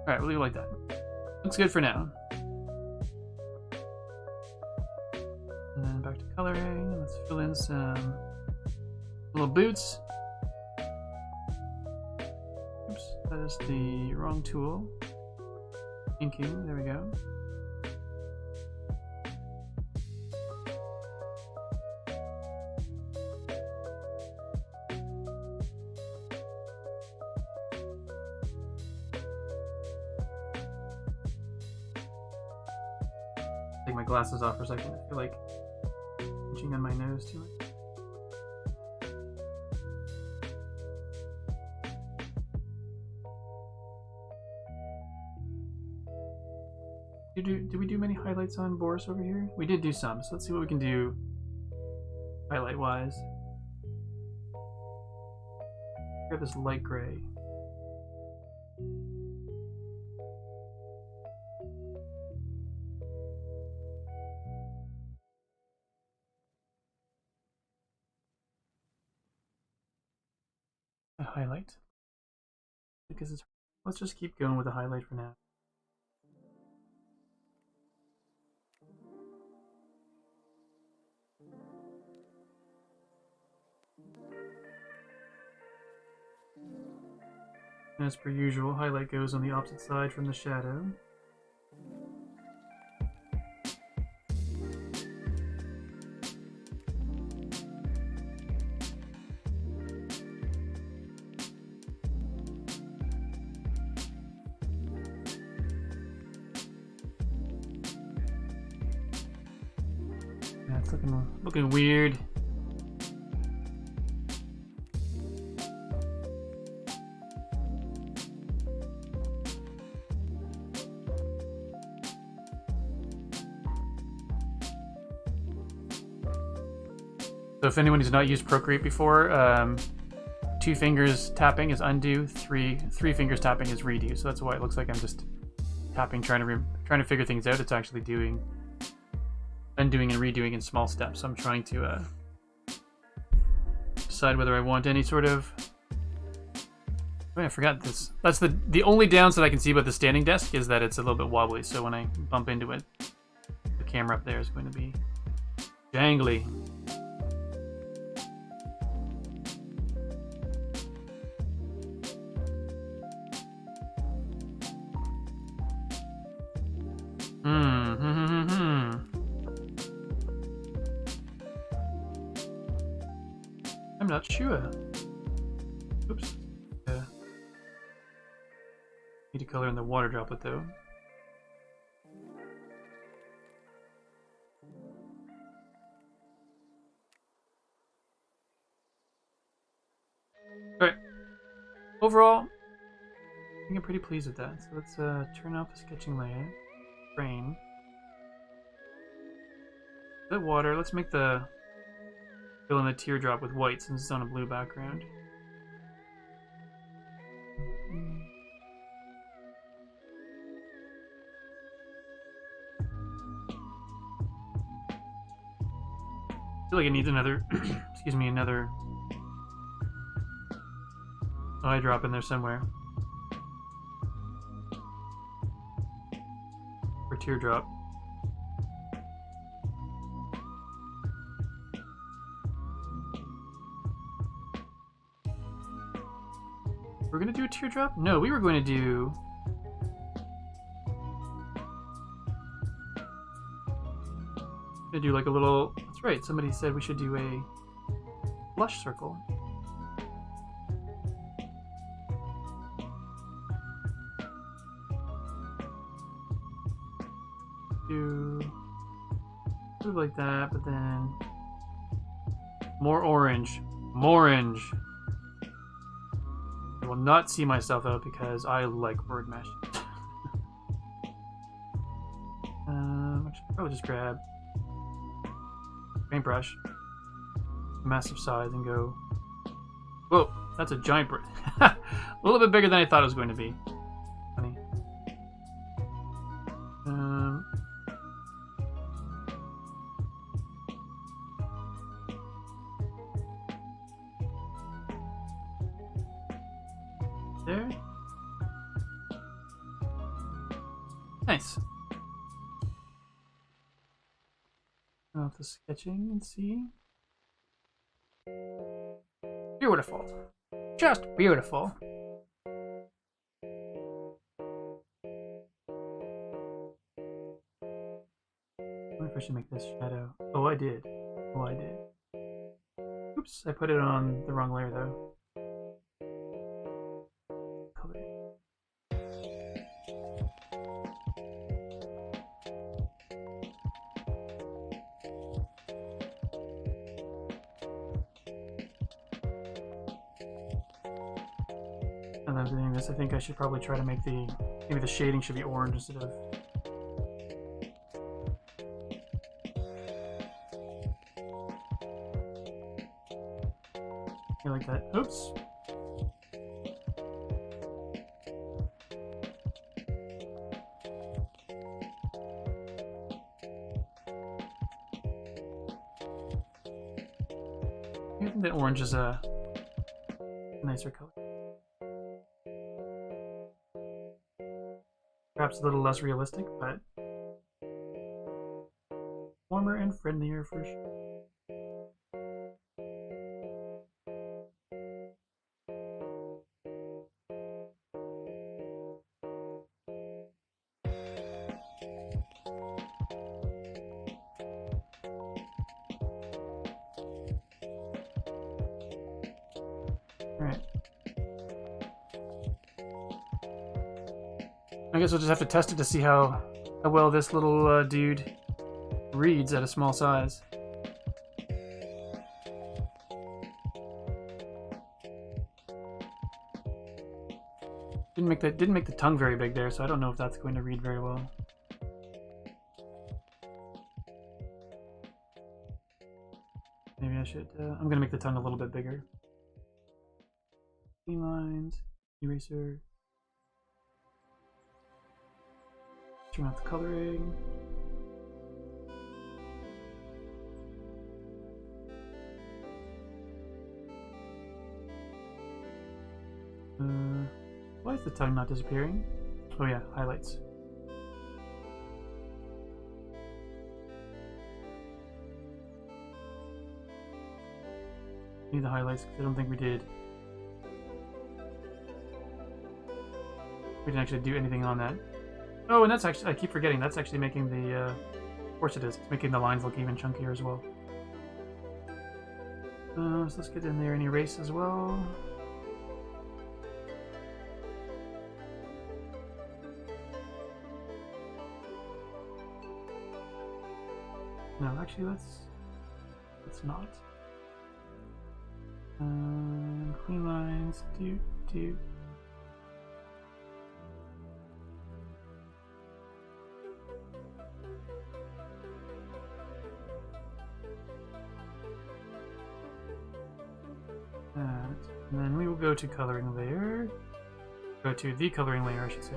Alright, we'll leave it like that. Looks good for now. And then back to coloring. Let's fill in some little boots. Oops, that is the wrong tool. Inking, there we go. Take my glasses off for a second. I feel like pinching on my nose too much. Did we do many highlights on Boris over here? We did do some, so let's see what we can do highlight-wise. Got this light gray. A highlight. Because it's, let's just keep going with the highlight for now. As per usual, highlight goes on the opposite side from the shadow. That's looking weird. So if anyone who's not used Procreate before, 2 fingers tapping is undo, 3 fingers tapping is redo. So that's why it looks like I'm just tapping, trying to figure things out. It's actually doing undoing and redoing in small steps. So I'm trying to decide whether I want any sort of. Oh, I forgot this. That's the only downside I can see about the standing desk is that it's a little bit wobbly. So when I bump into it, the camera up there is going to be jangly. I'm not sure. Oops. Need to color in the water droplet though. Alright. Overall, I think I'm pretty pleased with that. So let's turn off the sketching layer. Frame. That water, let's make the fill in the teardrop with white since it's on a blue background. I feel like it needs another, excuse me, another eye drop in there somewhere. Or teardrop. We're gonna do a teardrop? No, we were going to do... Gonna do like a little... That's right, somebody said we should do a blush circle. Do... Sort of like that, but then... More orange. More orange! I will not see myself out because I like word mesh. I should probably just grab paintbrush, massive size, and go. Whoa, that's a giant brush. A little bit bigger than I thought it was going to be. Funny. There. Nice. Off the sketching and see. Beautiful. Just beautiful. I wonder if I should make this shadow. Oh, I did. Oh, I did. Oops, I put it on the wrong layer though. Color. And I'm doing this, I think I should probably try to make maybe the shading should be orange instead of... Yeah, like that. Oops. I think that orange is a nicer color. Perhaps a little less realistic, but warmer and friendlier for sure. Alright. I guess we'll just have to test it to see how well this little dude reads at a small size. Didn't make the tongue very big there, so I don't know if that's going to read very well. Maybe I should. I'm gonna make the tongue a little bit bigger. Clean lines, eraser. Turn off the coloring. Why is the tongue not disappearing? Oh yeah, highlights. Need the highlights because I don't think we did. We didn't actually do anything on that. Oh, and that's actually, I keep forgetting, that's actually making the, of course it is, it's making the lines look even chunkier as well. So let's get in there and erase as well. No, actually let's not. Clean lines. Do. And then we will go to coloring layer. Go to the coloring layer, I should say.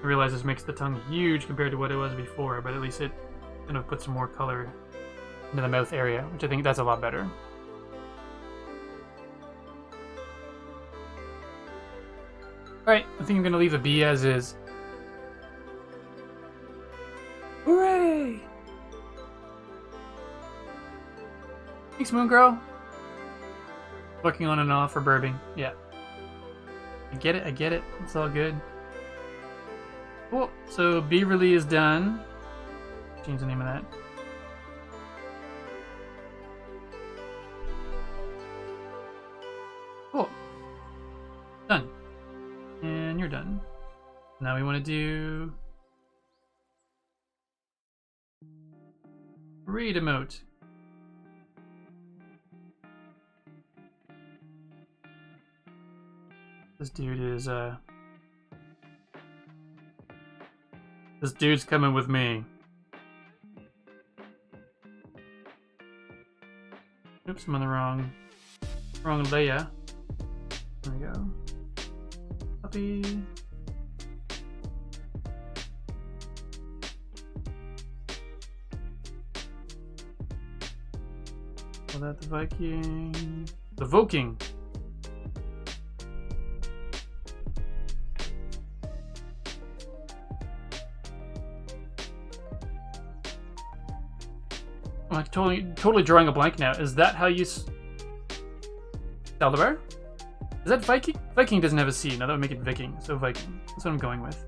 I realize this makes the tongue huge compared to what it was before, but at least it kind of puts some more color into the mouth area, which I think that's a lot better. Alright, I think I'm going to leave the bee as is. Hooray! Thanks, Moon Girl. Looking on and off for burping. Yeah. I get it. It's all good. Cool. So Beaverly is done. Change the name of that. Cool. Done. And you're done. Now we want to do read emote. This dude is this dude's coming with me. Oops, I'm on the wrong layer. There we go. Copy. Call that the Viking. The Viking. I'm totally drawing a blank now. Is that how you Saldivar? Is that Viking? Viking doesn't have a C. Now that would make it Viking. So Viking. That's what I'm going with.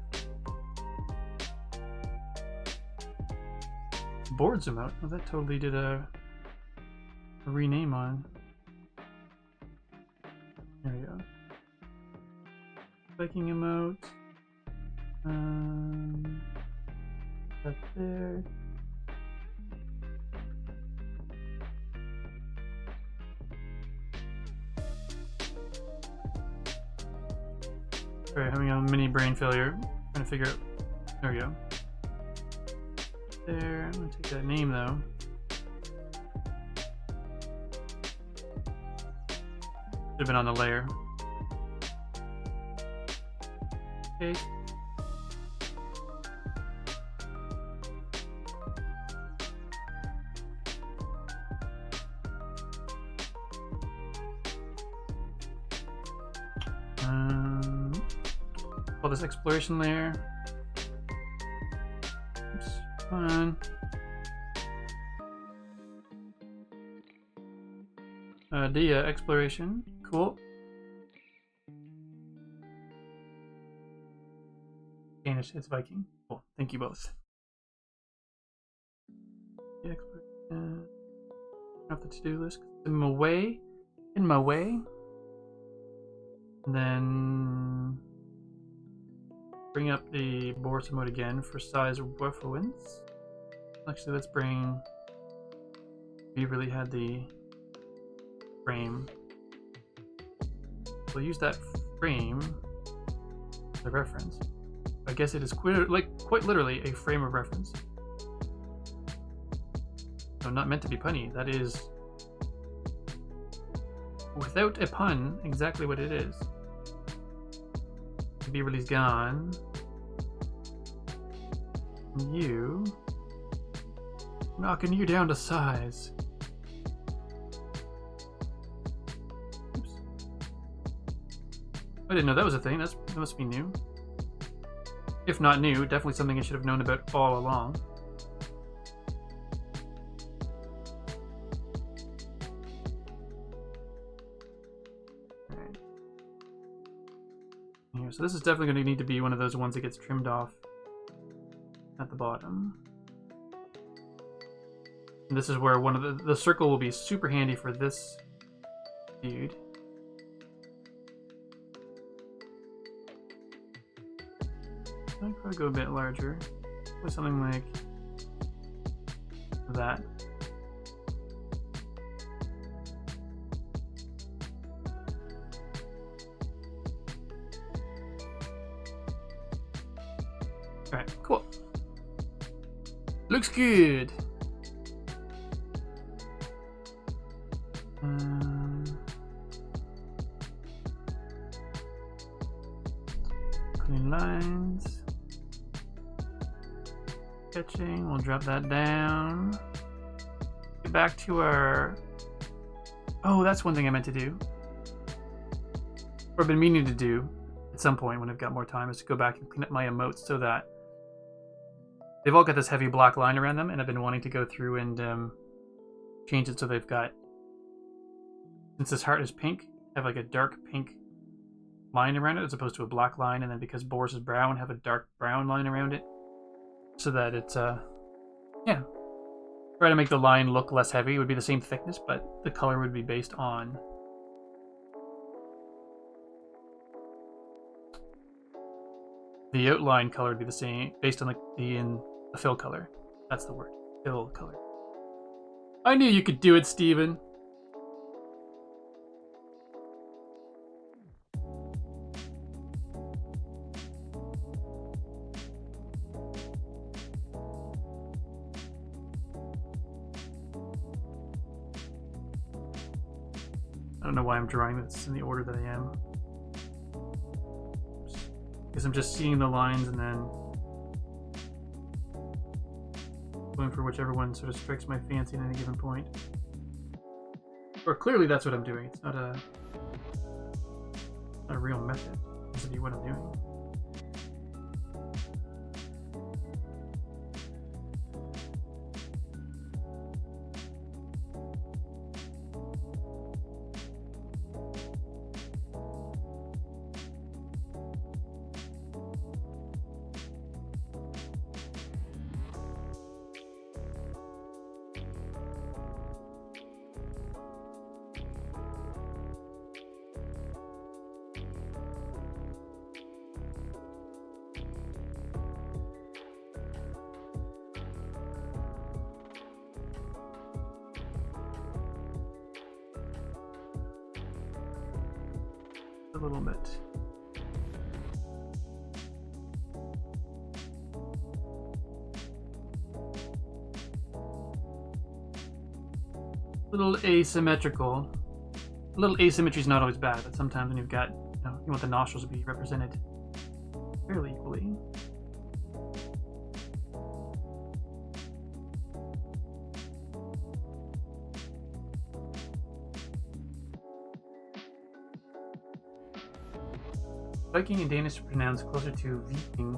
Board zoom out. Well, that totally did a rename on. There we go. Viking emote. Up there. Sorry, having a mini brain failure. Trying to figure out. There we go. There. I'm gonna take that name though. Should have been on the layer. Okay. Call this exploration layer. Oops, come on. Dia exploration. Cool. Danish, it's Viking. Cool. Thank you both. Dia exploration. Off the to-do list. In my way. And then bring up the Boris emote again for size reference. Actually, let's bring. We really had the frame. We'll use that frame as a reference. I guess it is quite literally a frame of reference. So not meant to be punny. That is, without a pun, exactly what it is. Beaverly's gone. You knocking you down to size. Oops. I didn't know that was a thing. That must be new. If not new, definitely something I should have known about all along. Alright. Here, so this is definitely going to need to be one of those ones that gets trimmed off at the bottom. And this is where one of the circle will be super handy for this dude. I'd probably go a bit larger. With something like that. Alright, cool. Looks good. Clean lines. Sketching, we'll drop that down. Get back to our... Oh, that's one thing I meant to do. Or I've been meaning to do at some point when I've got more time, is to go back and clean up my emotes so that they've all got this heavy black line around them, and I've been wanting to go through and change it so they've got, since this heart is pink, have like a dark pink line around it as opposed to a black line, and then because Boris is brown, have a dark brown line around it. So that it's, yeah. Try to make the line look less heavy. It would be the same thickness, but the color would be based on the outline color would be the same, based on the fill color. That's the word. Fill color. I knew you could do it, Steven. I don't know why I'm drawing this in the order that I am. Because I'm just seeing the lines and then going for whichever one sort of strikes my fancy at any given point. Or clearly that's what I'm doing. It's not a real method. It's to be what I'm doing. A little bit. A little asymmetrical. A little asymmetry is not always bad, but sometimes when you've got, you want the nostrils to be represented fairly equally. Viking in Danish pronounced closer to Viking.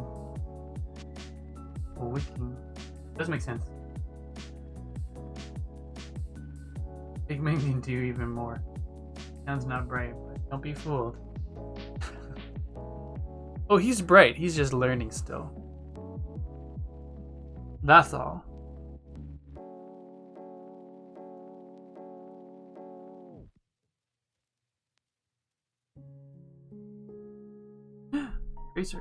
Or Viking. Does make sense. Big Ming can do even more. Sounds not bright, but don't be fooled. Oh, he's bright. He's just learning still. That's all. Racer.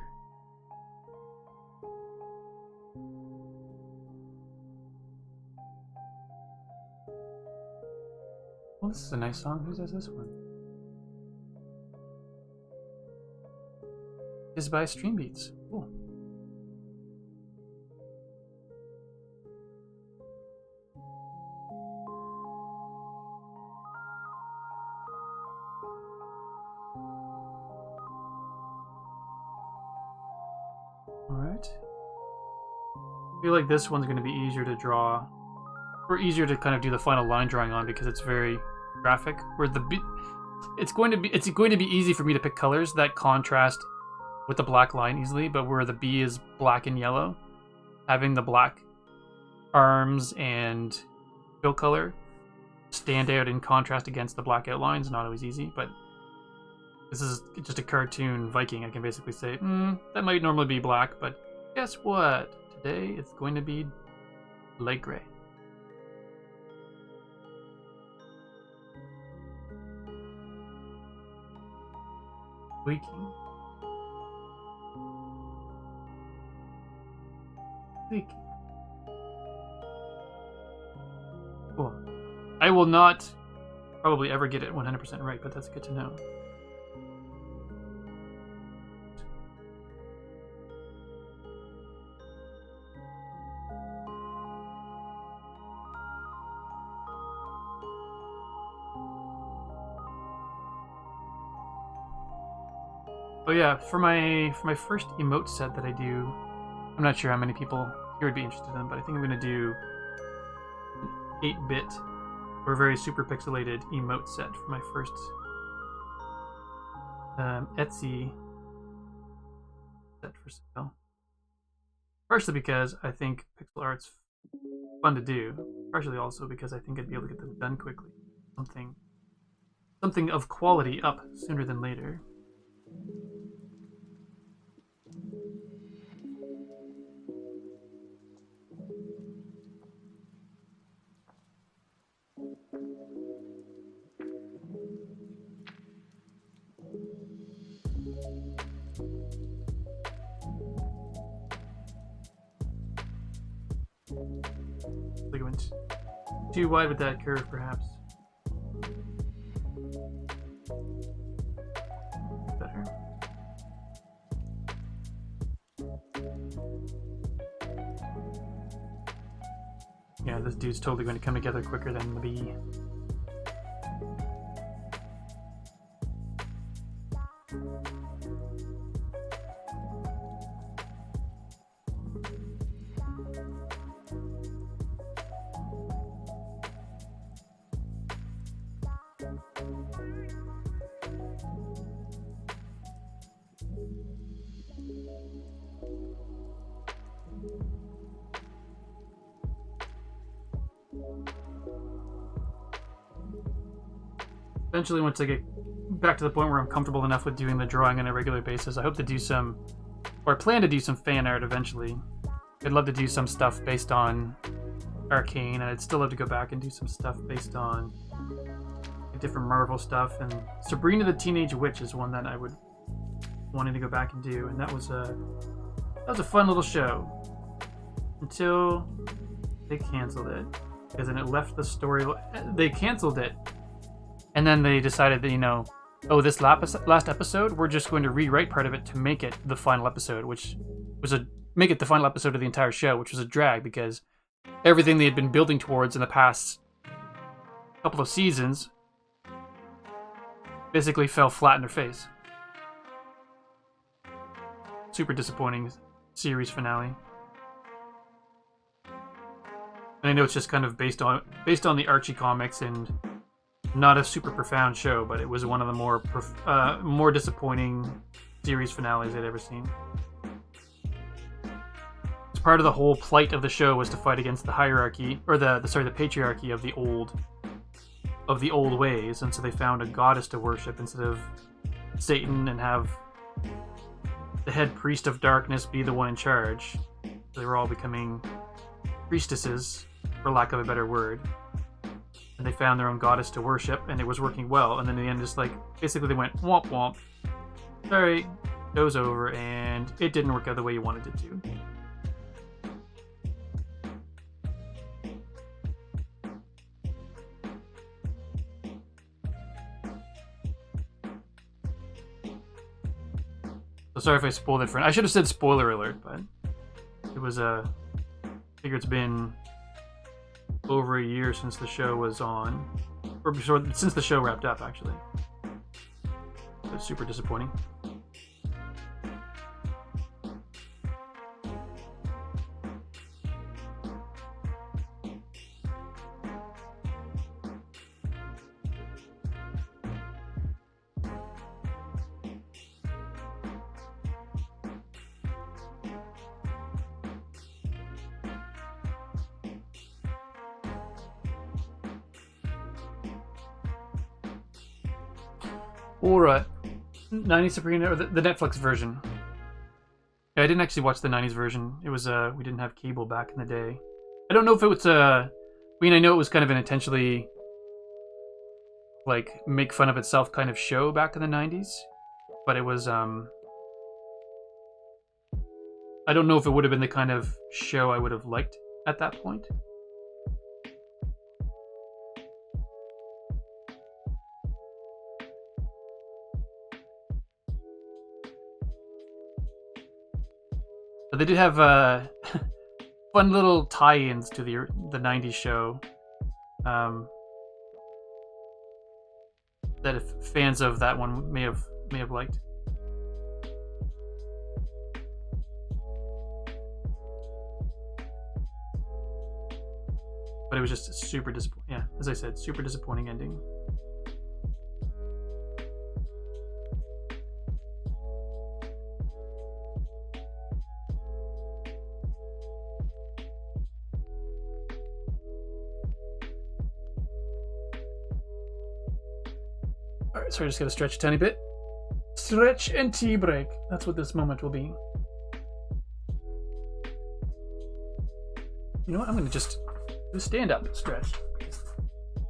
Well, this is a nice song. Who does this one? It's by Stream Beats. Cool. Alright. I feel like this one's going to be easier to draw, or easier to kind of do the final line drawing on because it's very graphic. Where the it's going to be easy for me to pick colors that contrast with the black line easily, but where the B is black and yellow, having the black arms and fill color stand out in contrast against the black outline is not always easy, but this is just a cartoon Viking. I can basically say, that might normally be black, but guess what? Today it's going to be light gray. Viking. Viking. Cool. I will not probably ever get it 100% right, but that's good to know. Oh yeah, for my first emote set that I do, I'm not sure how many people here would be interested in, but I think I'm going to do an 8-bit or very super pixelated emote set for my first Etsy set for sale. Partially because I think pixel art's fun to do, partially also because I think I'd be able to get them done quickly. Something of quality up sooner than later. I think I went too wide with that curve, perhaps. Better. Yeah, this dude's totally going to come together quicker than the bee. Eventually, once I get back to the point where I'm comfortable enough with doing the drawing on a regular basis, I hope to do some, or I plan to do some fan art eventually. I'd love to do some stuff based on Arcane, and I'd still love to go back and do some stuff based on different Marvel stuff. And Sabrina the Teenage Witch is one that I would wanting to go back and do, and that was a fun little show until they canceled it, because then it left the story. They canceled it. And then they decided that, oh, this last episode, we're just going to rewrite part of it to make it the final episode, which was make it the final episode of the entire show, which was a drag because everything they had been building towards in the past couple of seasons basically fell flat in their face. Super disappointing series finale. And I know it's just kind of based on the Archie comics and not a super profound show, but it was one of the more disappointing series finales I'd ever seen. It's part of the whole plight of the show was to fight against the hierarchy, or the patriarchy of the old ways, and so they found a goddess to worship instead of Satan, and have the head priest of darkness be the one in charge. They were all becoming priestesses, for lack of a better word. And they found their own goddess to worship, and it was working well. And then in the end, just basically they went womp womp. Sorry, show's over, and it didn't work out the way you wanted it to. So sorry if I spoiled it for. I should have said spoiler alert, but it was I figure it's been over a year since the show was on, or since the show wrapped up, actually. It was super disappointing. Alright. 90s Sabrina, or the Netflix version. Yeah, I didn't actually watch the 90s version. It was, we didn't have cable back in the day. I don't know if it was, I know it was kind of an intentionally, make fun of itself kind of show back in the 90s. But it was, I don't know if it would have been the kind of show I would have liked at that point. But they did have fun little tie-ins to the '90s show. That if fans of that one may have liked. But it was just super disappointing. Yeah, as I said, super disappointing ending. Alright, so I just gotta stretch a tiny bit. Stretch and tea break. That's what this moment will be. You know what? I'm gonna just do a stand up stretch.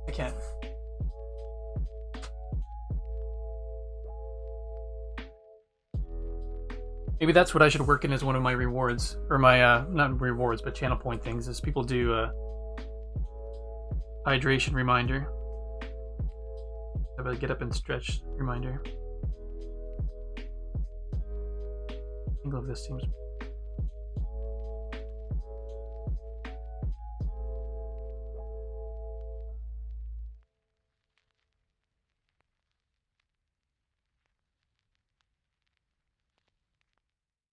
I can't. Maybe that's what I should work in as one of my rewards. Or my, not rewards, but channel point things, is people do a hydration reminder. Have a get up and stretch reminder. Angle of this seems.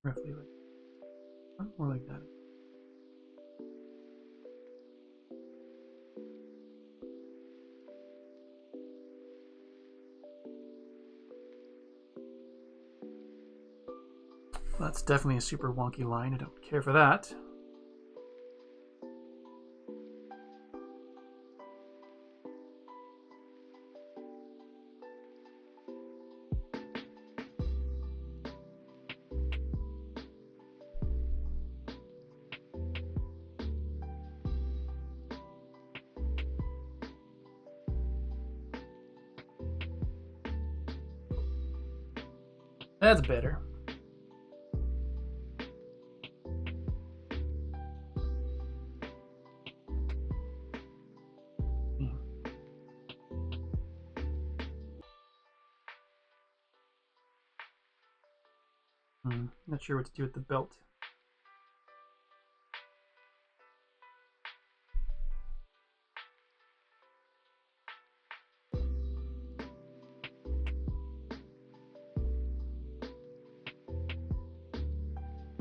Roughly like, more like that. Well, that's definitely a super wonky line. I don't care for that. That's better. Not sure what to do with the belt.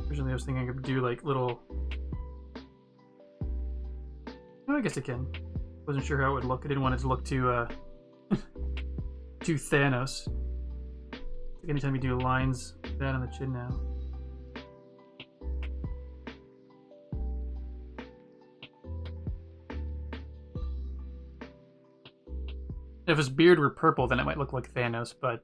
Originally I was thinking I could do like little... Oh, I guess I can. Wasn't sure how it would look. I didn't want it to look too too Thanos. Like anytime you do lines like that on the chin now. If his beard were purple, then it might look like Thanos, but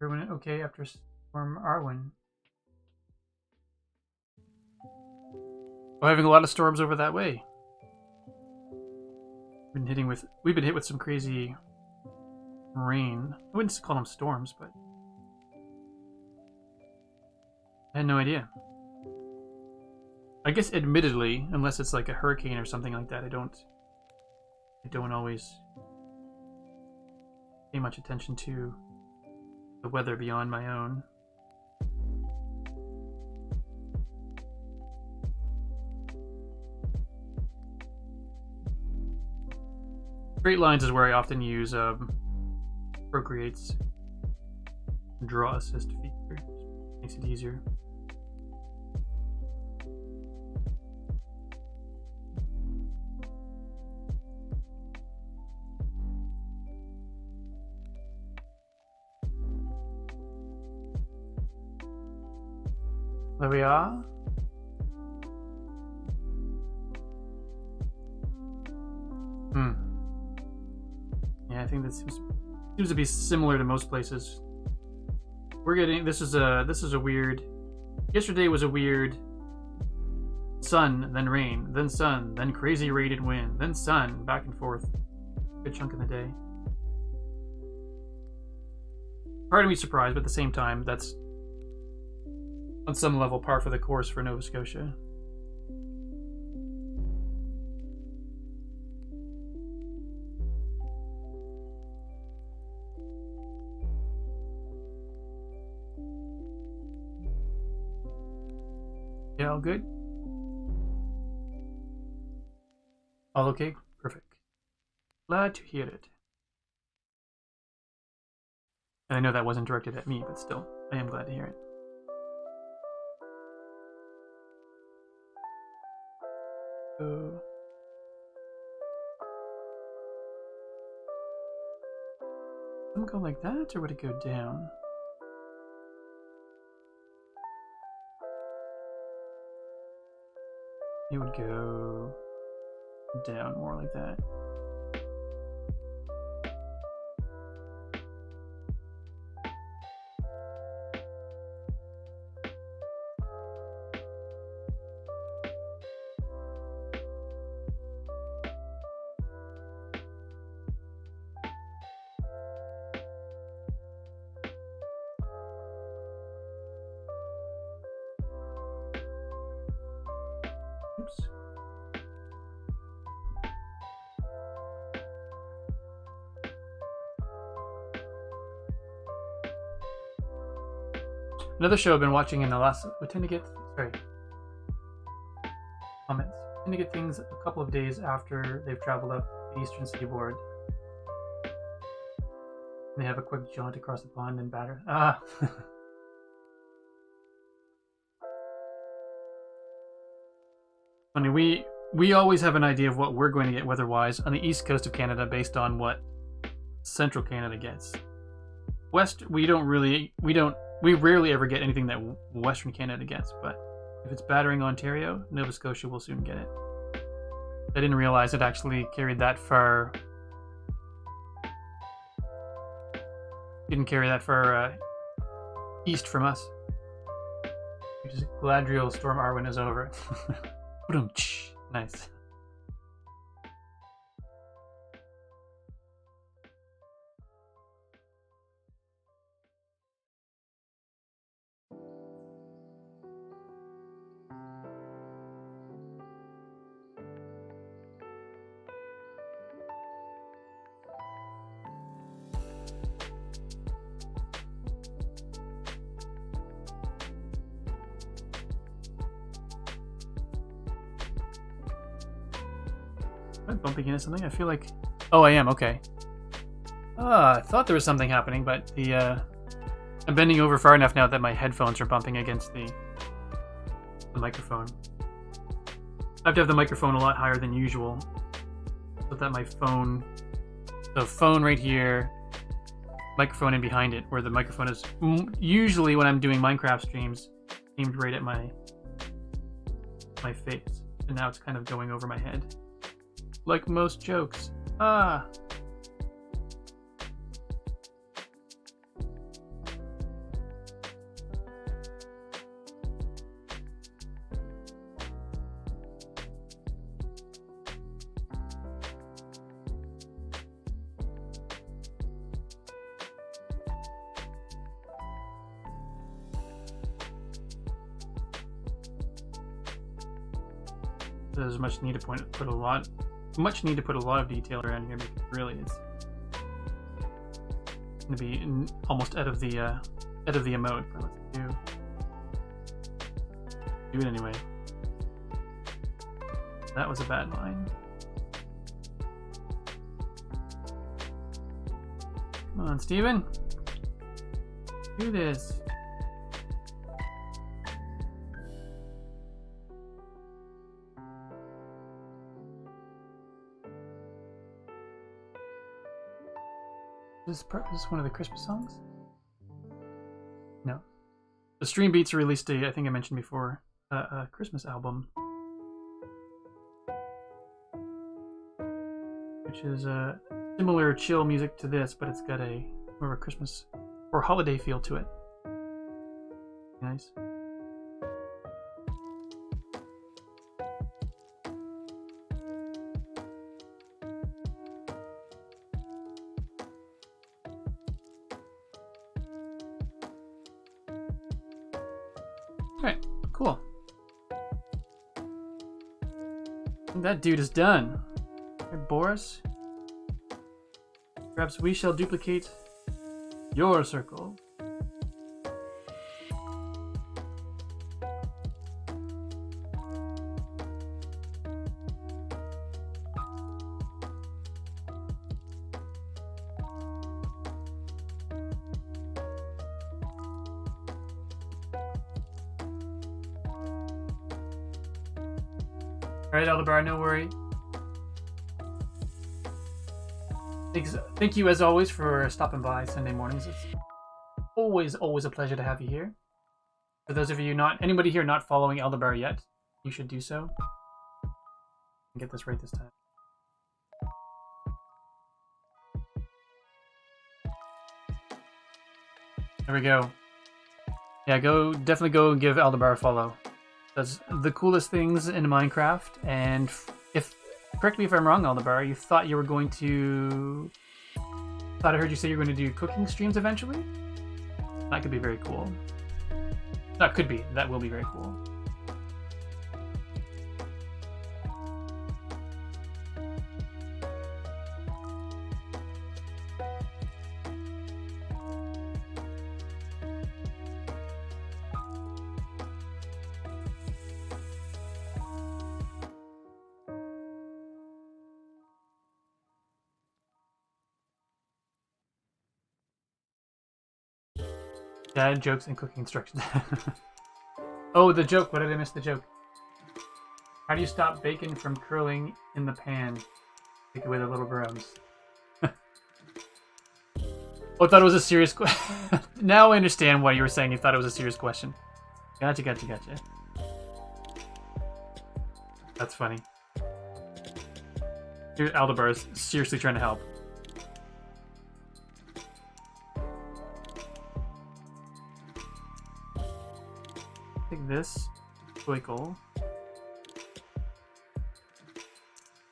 everyone okay after Storm Arwen. We're having a lot of storms over that way. We've been hit with some crazy rain. I wouldn't call them storms, but I had no idea. I guess admittedly, unless it's like a hurricane or something like that, I don't always pay much attention to the weather beyond my own. Straight lines is where I often use Procreate's draw assist feature. Makes it easier. There we are. Yeah, I think that seems to be similar to most places. We're getting this is a weird. Yesterday was a weird. Sun, then rain, then sun, then crazy rated wind, then sun, back and forth. Good chunk of the day. part of me surprised, but at the same time, that's on some level par for the course for Nova Scotia. Yeah, all good? All okay? Perfect. Glad to hear it. And I know that wasn't directed at me, but still, I am glad to hear it. So... I'm gonna go like that, or would it go down? It would go down more like that. Oops. Another show I've been watching in the last... We tend to get... Sorry. Comments. We tend to get things a couple of days after they've traveled up the eastern seaboard. They have a quick jaunt across the pond and batter. Ah! Funny, we always have an idea of what we're going to get weather-wise on the east coast of Canada based on what central Canada gets. West, we rarely ever get anything that Western Canada gets, but if it's battering Ontario, Nova Scotia will soon get it. I didn't realize it actually carried that far. Didn't carry that far east from us. Just Galadriel Storm Arwen is over. Nice. Am I bumping into something? I feel like... Oh, I am, okay. I thought there was something happening, but I'm bending over far enough now that my headphones are bumping against the microphone. I have to have the microphone a lot higher than usual so that my phone... The phone right here, microphone in behind it, where the microphone is usually when I'm doing Minecraft streams, aimed right at my face. And now it's kind of going over my head. Like most jokes. Ah! There's much need to put a lot of detail around here because really it's going to be almost out of the emote. But let's do it anyway. That was a bad line. Come on, Steven. Do this. Is this one of the Christmas songs? No. The Stream Beats released I think I mentioned before, a Christmas album. Which is similar chill music to this, but it's got more of a Christmas or holiday feel to it. Nice. Alright, cool. That dude is done. Hey, Boris. Perhaps we shall duplicate your circle. Alright, Aldebar, no worry. Thank you as always for stopping by Sunday mornings. It's always a pleasure to have you here. For those of you anybody here not following Aldebar yet, you should do so. Get this right this time. There we go. Yeah, definitely go and give Aldebar a follow. Does the coolest things in Minecraft, and correct me if I'm wrong, Aldebar, you thought you were going to... Thought I heard you say you're going to do cooking streams eventually? That could be very cool. That could be. That will be very cool. Dad jokes and cooking instructions. Oh, the joke. What did I miss the joke? How do you stop bacon from curling in the pan? Take away the little grubs. Oh, I thought it was a serious question. Now I understand why you were saying you thought it was a serious question. Gotcha. That's funny. Here, Aldebar is seriously trying to help. Take this twinkle.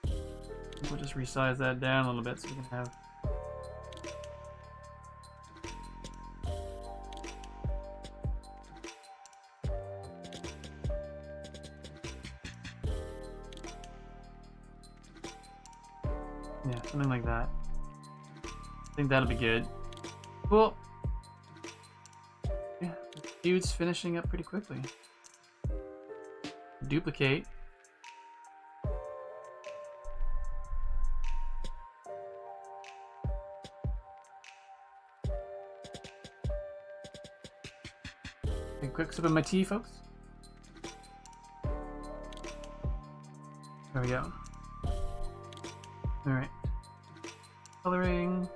We'll just resize that down a little bit so we can have. Yeah, something like that. I think that'll be good. Cool. Yeah, dude's finishing up pretty quickly. Duplicate. A quick sip of my tea, folks. There we go. Alright. Coloring.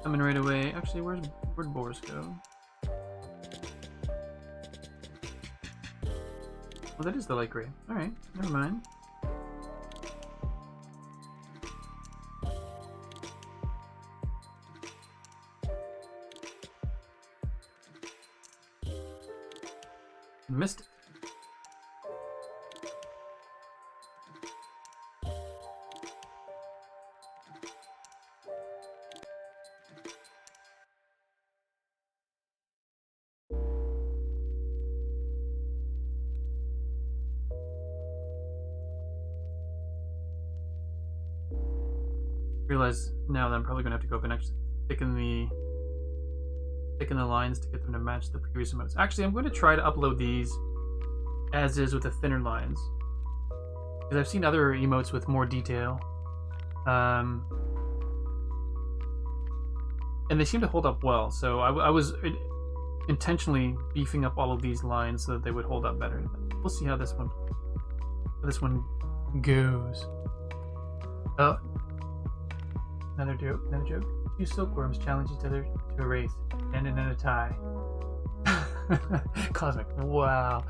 Coming right away. Actually, where'd Boris go? Oh, that is the light gray. Alright, never mind. Missed it. Realize now that I'm probably gonna have to go up and actually thicken the lines to get them to match the previous emotes. Actually, I'm going to try to upload these as is with the thinner lines, because I've seen other emotes with more detail, and they seem to hold up well. So I was intentionally beefing up all of these lines so that they would hold up better. We'll see how this one goes. Oh. Another joke. Two silkworms challenge each other to a race, ending in a tie. Cosmic. Wow.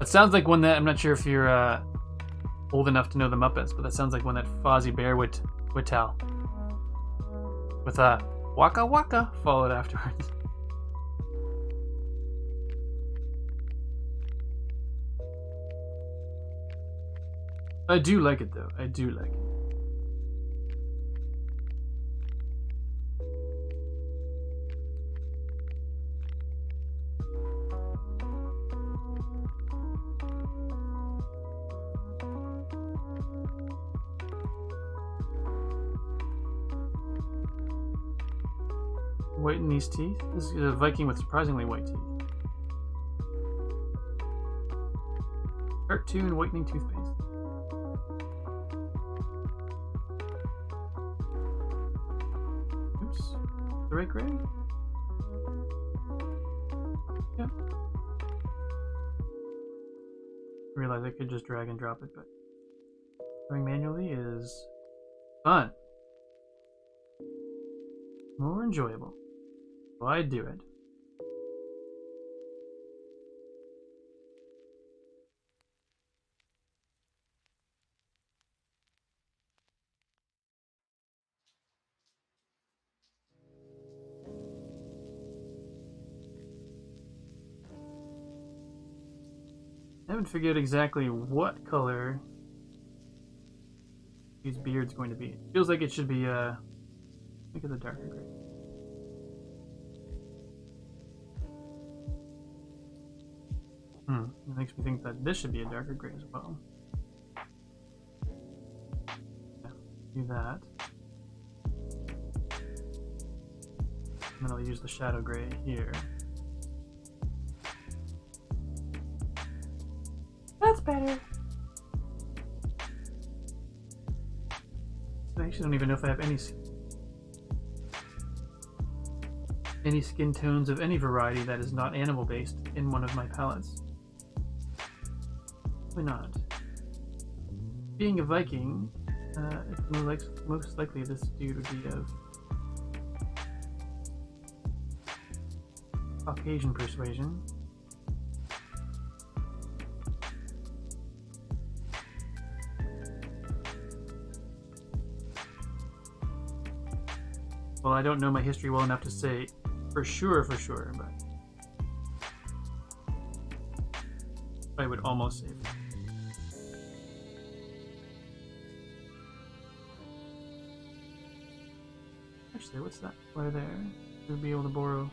That sounds like one that, I'm not sure if you're old enough to know the Muppets, but that sounds like one that Fozzie Bear would tell. With a waka waka followed afterwards. I do like it though. I do like it. Whiten these teeth. This is a Viking with surprisingly white teeth. Cartoon whitening toothpaste. Oops. The right gray? Yep. I realized I could just drag and drop it, but doing manually is fun. More enjoyable. So I do it. I haven't figured out exactly what color his beard's going to be. It feels like it should be think of the darker gray. It makes me think that this should be a darker gray as well. Yeah, do that. And then I'll use the shadow gray here. That's better. I actually don't even know if I have any skin tones of any variety that is not animal based in one of my palettes. Probably not. Being a Viking, it's most likely this dude would be of Caucasian persuasion. Well, I don't know my history well enough to say for sure, but I would almost say that. Actually, what's that color there? We'll be able to borrow.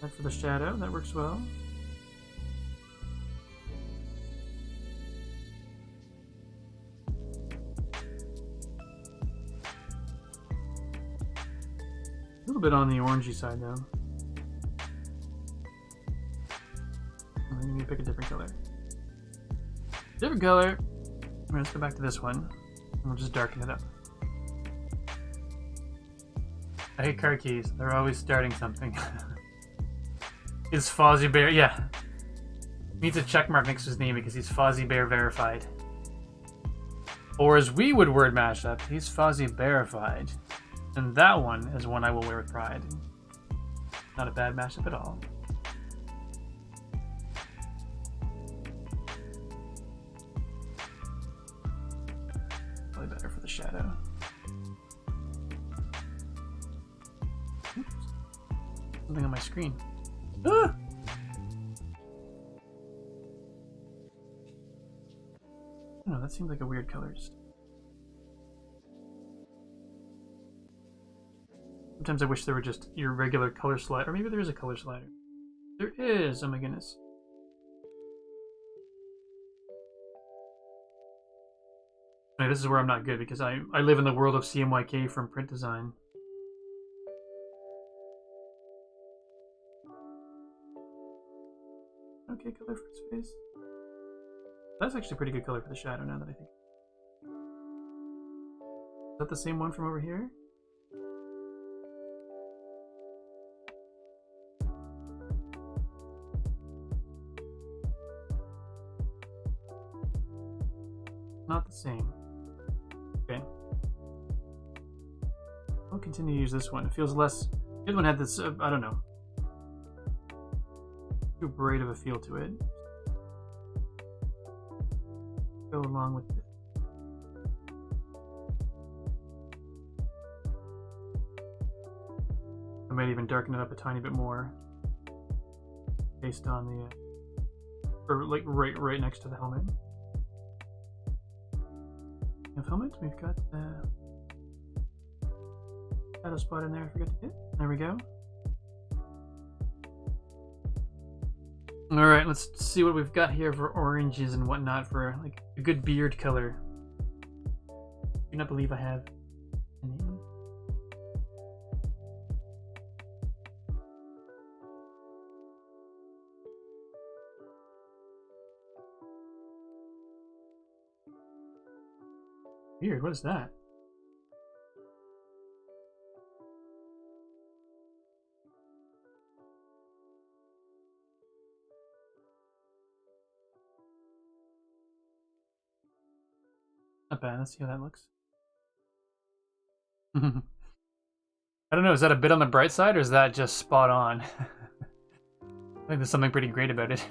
That for the shadow, that works well. A little bit on the orangey side though. I need to pick a different color. Different color. Let's go back to this one. And we'll just darken it up. I hate car keys. They're always starting something. Is Fozzie Bear? Yeah. Needs a check mark next to his name because he's Fozzie Bear verified. Or as we would word mash up, he's Fozzie Bearified. And that one is one I will wear with pride. Not a bad mashup at all. Probably better for the shadow. Oops. Something on my screen. Ah! No, that seems like a weird color. Sometimes I wish there were just your regular color slider. Or maybe there is a color slider. There is! Oh my goodness. Okay, this is where I'm not good because I live in the world of CMYK from print design. Okay, color for his face. That's actually a pretty good color for the shadow now that I think. Is that the same one from over here? Not the same. Okay. I'll continue to use this one. It feels less... The other one had this, I don't know, too bright of a feel to it. Go along with it. I might even darken it up a tiny bit more based on the, or like right next to the helmet. Of helmet, we've got the shadow spot in there I forgot to get. There we go. Alright, let's see what we've got here for oranges and whatnot for like a good beard color. I do not believe I have any. Weird, what is that? Not bad, let's see how that looks. I don't know, is that a bit on the bright side or is that just spot on? I think there's something pretty great about it.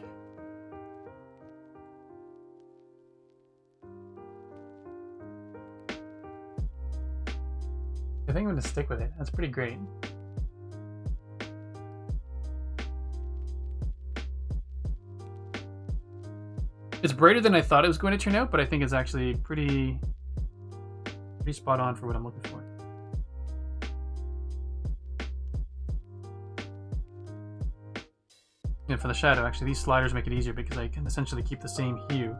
I think I'm going to stick with it. That's pretty great. It's brighter than I thought it was going to turn out, but I think it's actually pretty spot on for what I'm looking for. And for the shadow, actually, these sliders make it easier because I can essentially keep the same hue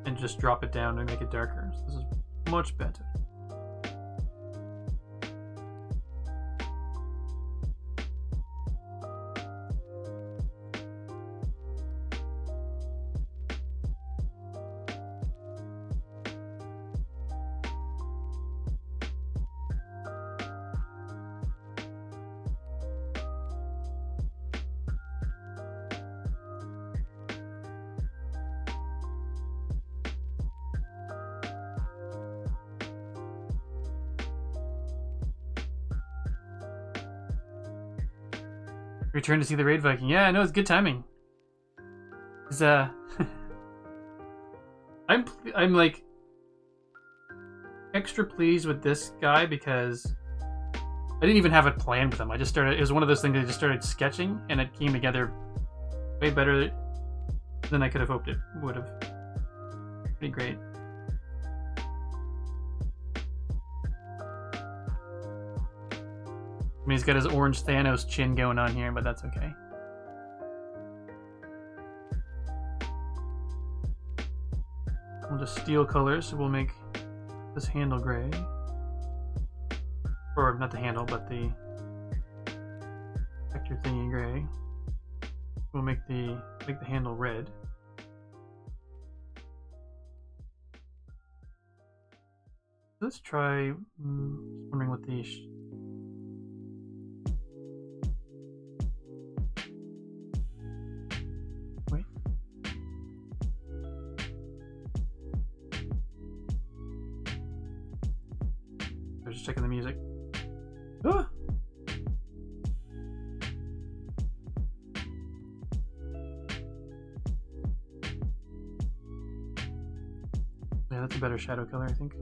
and just drop it down and make it darker. So this is much better. Return to see the raid Viking. Yeah, I know, it's good timing. It's I'm like extra pleased with this guy because I didn't even have it planned with him. I just started. It was one of those things I just started sketching, and it came together way better than I could have hoped it would have. Pretty great. I mean, he's got his orange Thanos chin going on here, but that's okay. We'll just steal colors, so we'll make this handle gray. Or not the handle, but the vector thingy gray. We'll make the handle red. Let's try. Just wondering what the wait. I was just checking the music. Ah! Yeah, that's a better shadow color, I think.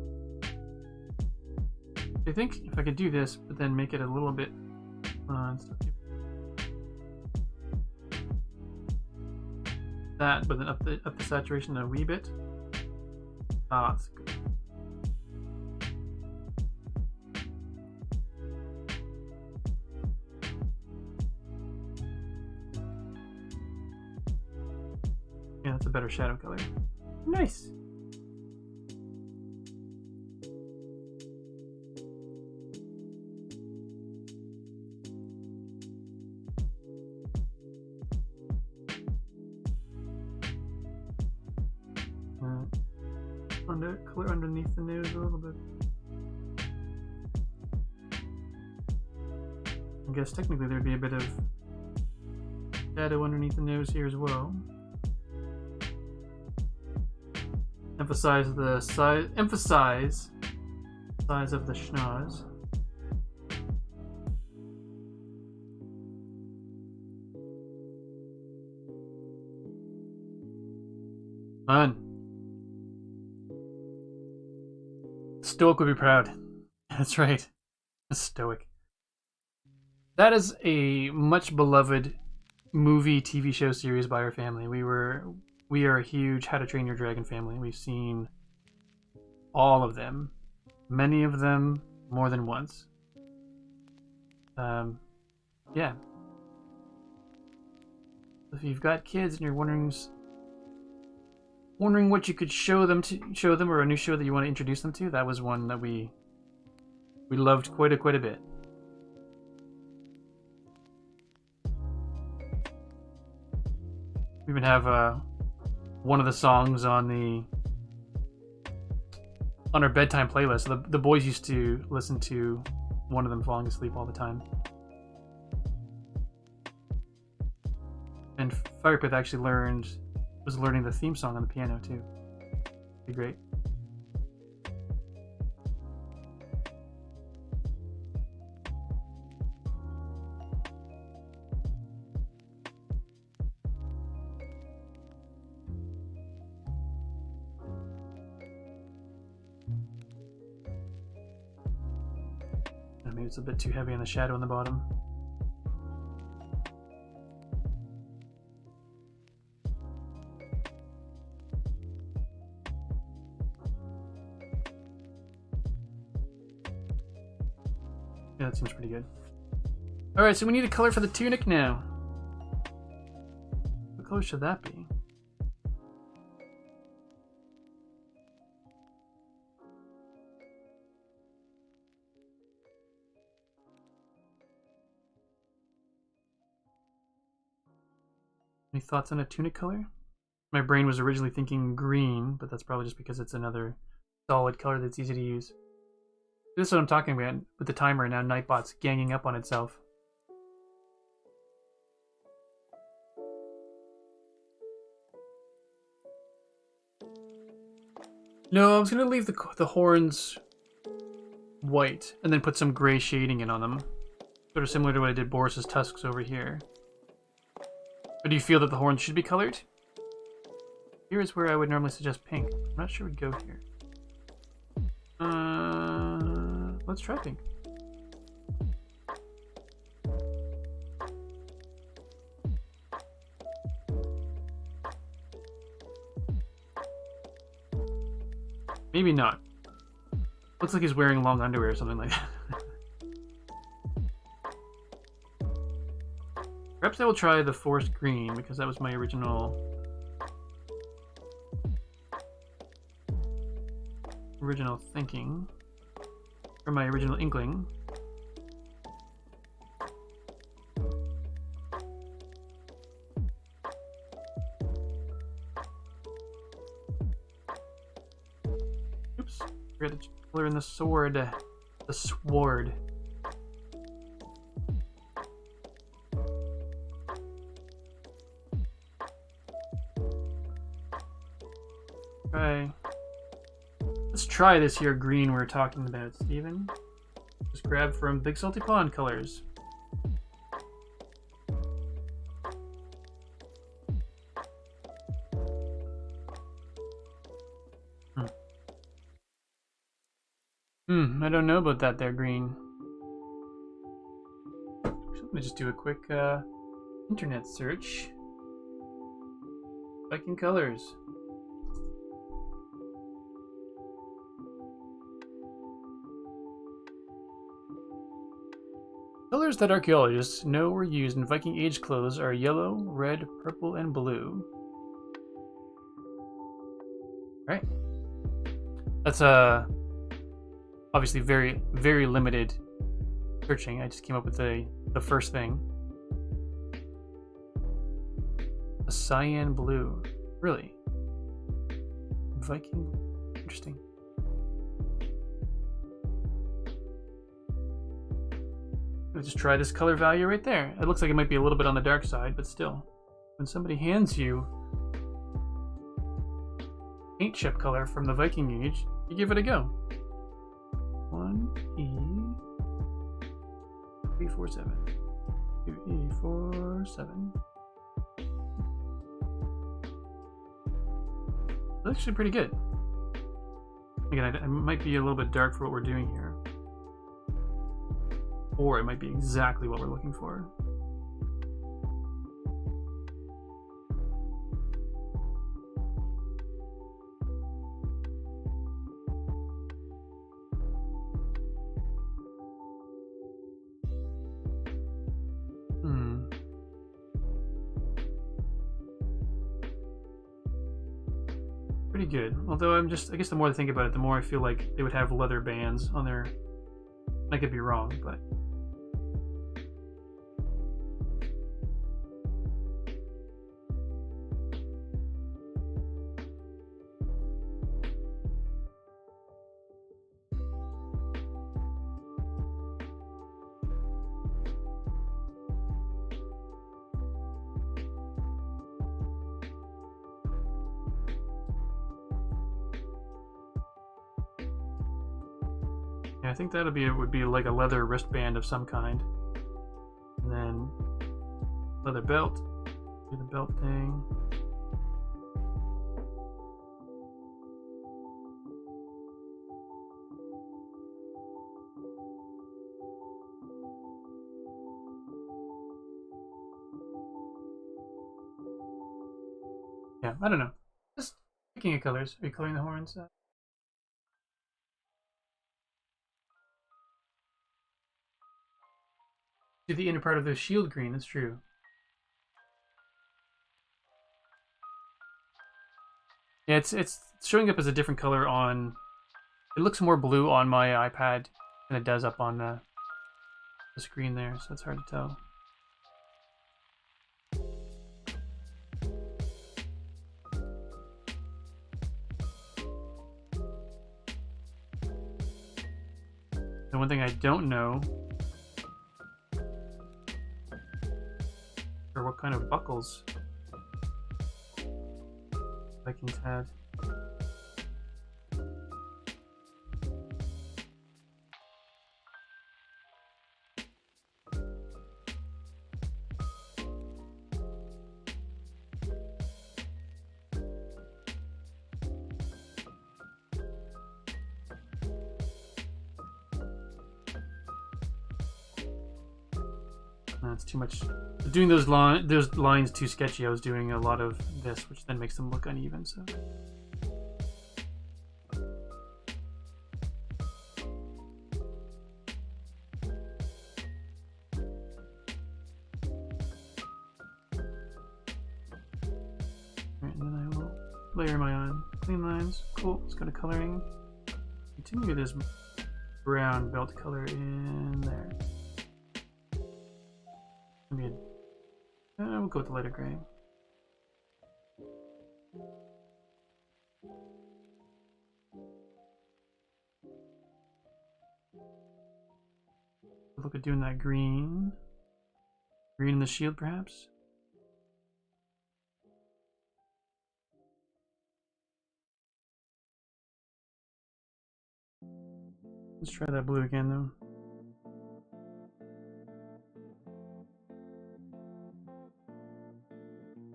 I think if I could do this, but then make it a little bit that, but then up the saturation a wee bit. Ah, that's good. Yeah, that's a better shadow color. Nice. Color underneath the nose a little bit. I guess technically there'd be a bit of shadow underneath the nose here as well. Emphasize the size. Emphasize size of the schnoz. Fun. Stoic would be proud. That's right. A stoic. That is a much beloved movie TV show series by our family. We are a huge How to Train Your Dragon family. We've seen all of them, many of them more than once. Yeah. If you've got kids and you're wondering what you could show them, or a new show that you want to introduce them to, that was one that we loved quite a bit. We even have one of the songs on our bedtime playlist. The boys used to listen to one of them falling asleep all the time. And Firepith actually was learning the theme song on the piano too. Pretty great. Maybe it's a bit too heavy on the shadow on the bottom. Yeah, that seems pretty good. Alright, so we need a color for the tunic now. What color should that be? Any thoughts on a tunic color? My brain was originally thinking green, but that's probably just because it's another solid color that's easy to use. This is what I'm talking about with the timer, and now Nightbot's ganging up on itself. No, I was going to leave the horns white and then put some gray shading in on them. Sort of similar to what I did Boris's tusks over here. But do you feel that the horns should be colored? Here is where I would normally suggest pink. I'm not sure we'd go here. Let's try pink. Maybe not. Looks like he's wearing long underwear or something like that. Perhaps I will try the forest green because that was my original thinking, or my original inkling. Oops, forgot to color in the sword. The sword. Let's try this here green we're talking about, Steven. Just grab from Big Salty Pond colors. I don't know about that there, green. I'm gonna just do a quick internet search. Viking colors. Colors that archaeologists know were used in Viking Age clothes are yellow, red, purple, and blue. Right. That's obviously very, very limited searching. I just came up with the first thing. A cyan blue. Really? Viking? Interesting. Let's just try this color value right there. It looks like it might be a little bit on the dark side, but still. When somebody hands you paint chip color from the Viking Age, you give it a go. 1E347. 2E47. That's actually pretty good. Again, I might be a little bit dark for what we're doing here. or it might be exactly what we're looking for. Pretty good. Although I guess the more I think about it, the more I feel like they would have leather bands on their. I could be wrong, but. I think that'll be would be like a leather wristband of some kind, and then leather belt. Do the belt thing. Yeah, I don't know. Just picking at colors. Are you coloring the horns? Do the inner part of the shield green, that's true. Yeah, it's showing up as a different color on. It looks more blue on my iPad than it does up on the screen there, so it's hard to tell. The one thing I don't know are what kind of buckles Vikings had. That's too much. Doing those lines too sketchy. I was doing a lot of this, which then makes them look uneven. So. Alright, and then I will layer my on clean lines. Cool. Let's go to coloring. Continue this brown belt color in there. We'll go with the lighter gray. Look at doing that green. Green in the shield, perhaps? Let's try that blue again, though.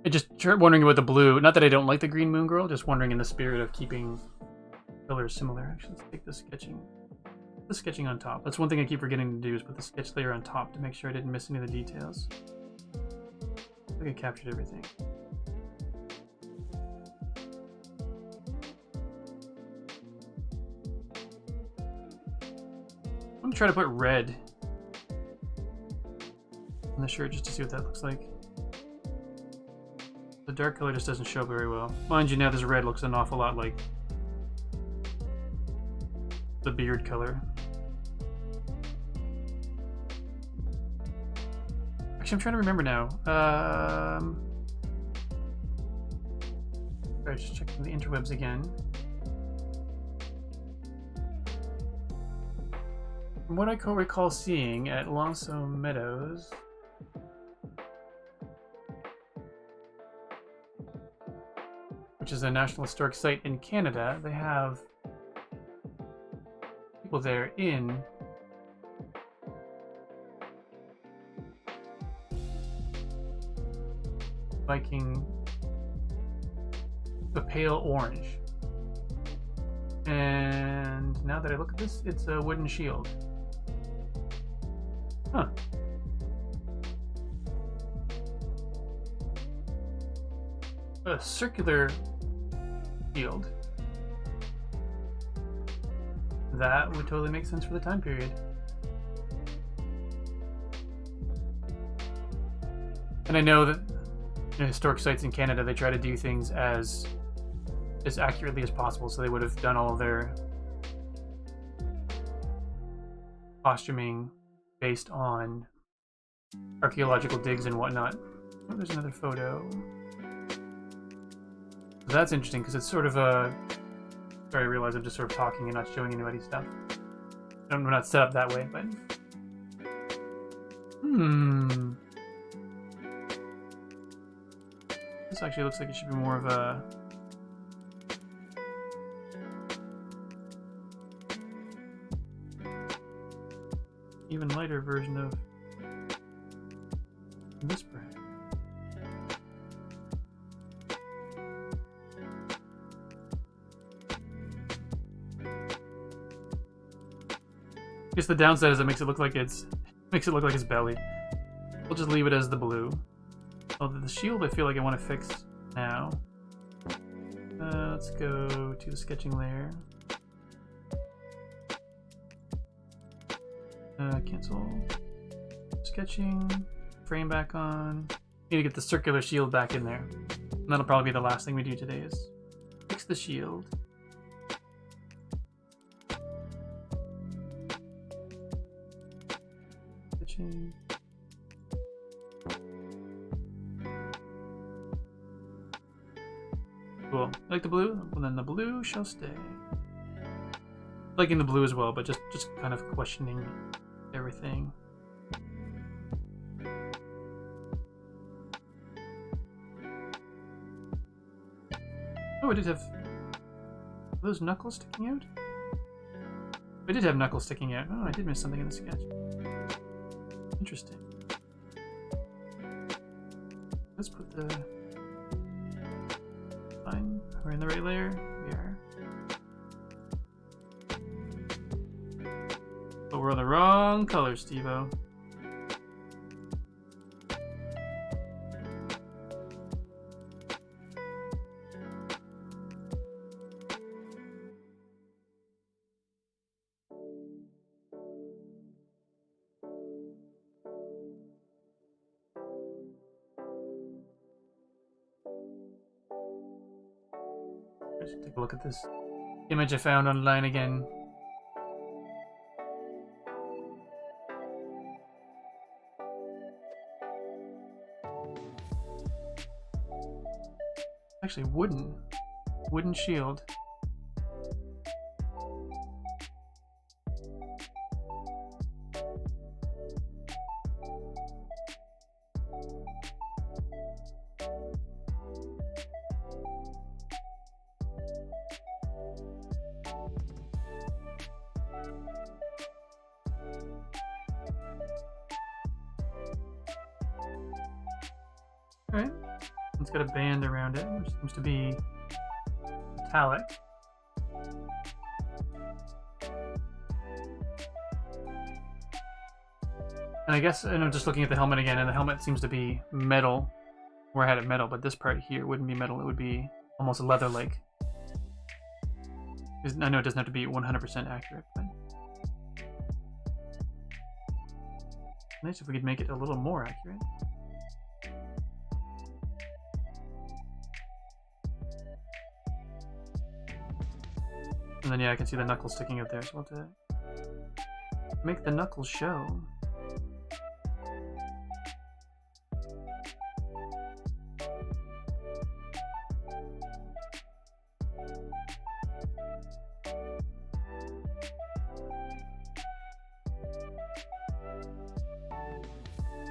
I just wondering about the blue. Not that I don't like the green moon girl, just wondering in the spirit of keeping colors similar. Actually, let's take the sketching. The sketching on top. That's one thing I keep forgetting to do is put the sketch layer on top to make sure I didn't miss any of the details. I think I captured everything. I'm gonna try to put red on the shirt just to see what that looks like. The dark color just doesn't show very well. Mind you, now this red looks an awful lot like the beard color. Actually, I'm trying to remember now. Sorry, just checking the interwebs again. From what I recall seeing at Lonso Meadows, which is a National Historic Site in Canada, they have people there in Viking, the pale orange. And now that I look at this, it's a wooden shield. Huh. A circular shield. That would totally make sense for the time period. And I know that historic sites in Canada, they try to do things as accurately as possible, so they would have done all of their costuming based on archaeological digs and whatnot. Oh, there's another photo. So that's interesting because it's sort of a... Sorry, I realize I'm just sort of talking and not showing anybody stuff. I'm not set up that way, but... This actually looks like it should be more of a... even lighter version of this, perhaps. I guess the downside is it makes it look like it's belly. We'll just leave it as the blue. Oh, the shield I feel like I want to fix now. Let's go to the sketching layer. Cancel sketching, frame back on. Need to get the circular shield back in there. And that'll probably be the last thing we do today is fix the shield. Sketching. Cool. Like the blue? Well, then the blue shall stay. Liking the blue as well, but just kind of questioning everything. Oh, I did have... Are those knuckles sticking out? I did have knuckles sticking out. Oh, I did miss something in the sketch. Interesting. Let's put the... Fine. We're in the right layer. We are. But we're on the wrong color, Steve-O. Let's take a look at this image I found online again. Actually, wooden shield. Alright, it's got a band around it, which seems to be metallic. And I guess, and I'm just looking at the helmet again, and the helmet seems to be metal, where I had it metal, but this part here wouldn't be metal, it would be almost leather-like. I know it doesn't have to be 100% accurate, but... Nice if we could make it a little more accurate. And then yeah, I can see the knuckles sticking out there, so we'll have to make the knuckles show.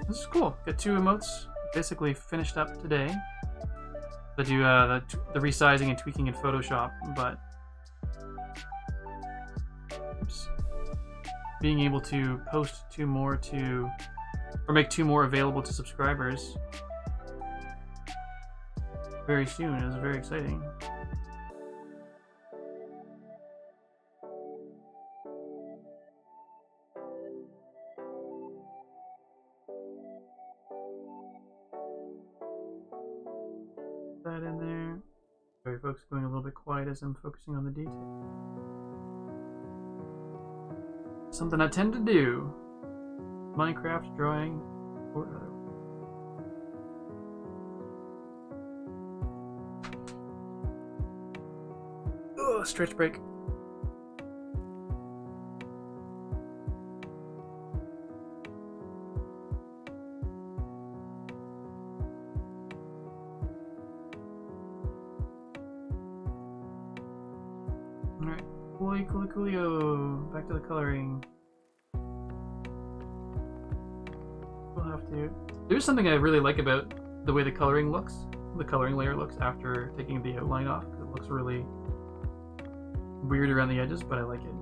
This is cool. Got 2 emotes basically finished up today. To do the resizing and tweaking in Photoshop, but being able to post 2 more to, or make 2 more available to subscribers very soon is very exciting. strokes going a little bit quiet as I'm focusing on the detail. Something I tend to do. Minecraft, drawing, or other. Oh, stretch break. Alright, coolio. Back to the coloring. We'll have to. There's something I really like about the way the coloring looks, the coloring layer looks after taking the outline off. It looks really weird around the edges, but I like it.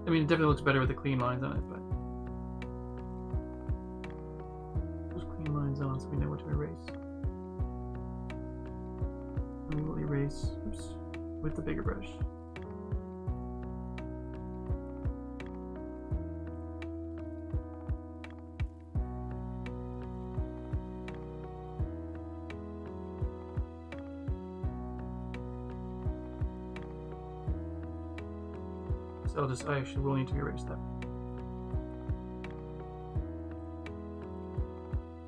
I mean, it definitely looks better with the clean lines on it, but those clean lines on so we know what to erase. And we will erase, oops, with the bigger brush. So I actually will need to erase that.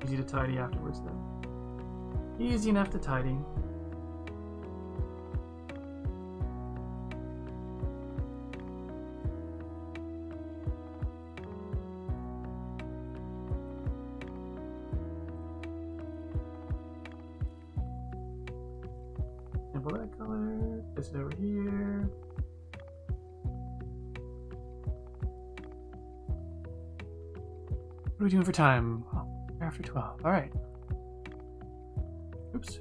Easy to tidy afterwards though. Easy enough to tidy. Sample that color, place it over here. What are we doing for time? Oh, after 12. Alright. Oops.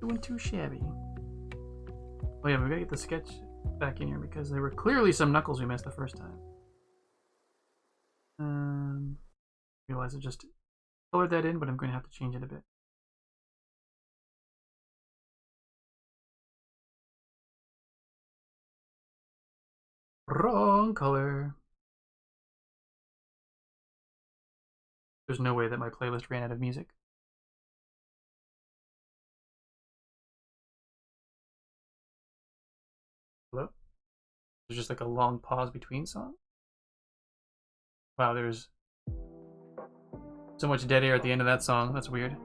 Doing too shabby. Oh yeah, we gotta get the sketch back in here because there were clearly some knuckles we missed the first time. Realize I just colored that in, but I'm going to have to change it a bit. Wrong color. There's no way that my playlist ran out of music. Hello? There's just like a long pause between songs? Wow, there's so much dead air at the end of that song. That's weird.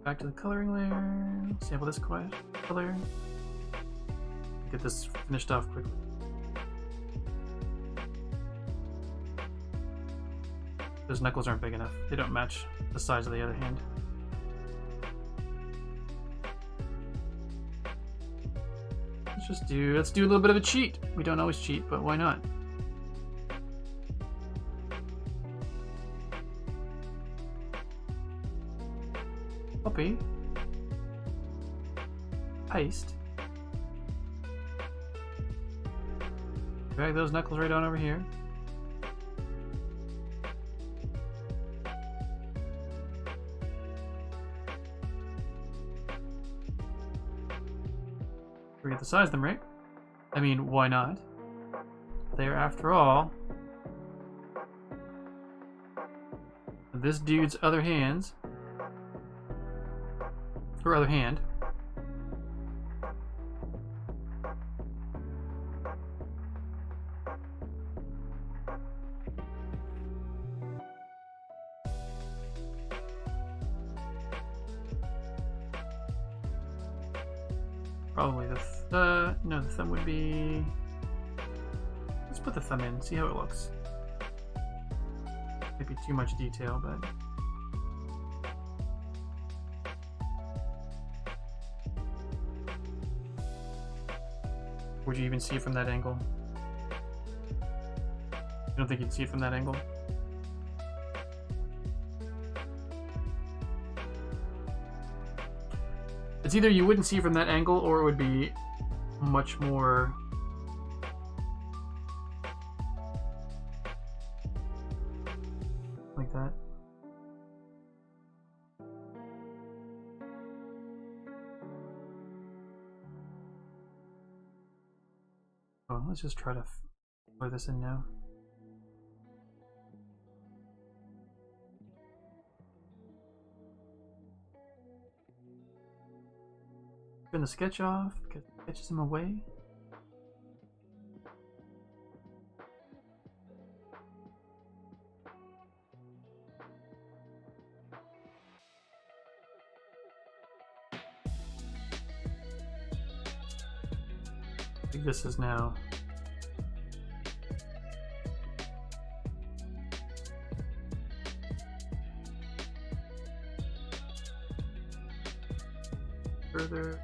Back to the coloring layer. Sample this color. Get this finished off quickly. Those knuckles aren't big enough. They don't match the size of the other hand. Let's do a little bit of a cheat. We don't always cheat, but why not? Copy. Paste. Drag those knuckles right on over here. We get to size them, right? I mean, why not? They're, after all, this dude's other hands. Or other hand. Probably no, the thumb would be... Let's put the thumb in, see how it looks. Maybe too much detail, but... Would you even see it from that angle? You don't think you'd see it from that angle? It's either you wouldn't see it from that angle, or it would be much more... like that. Oh, let's just try to play this in now. Turn the sketch off because it catches him away. I think this is now. Further.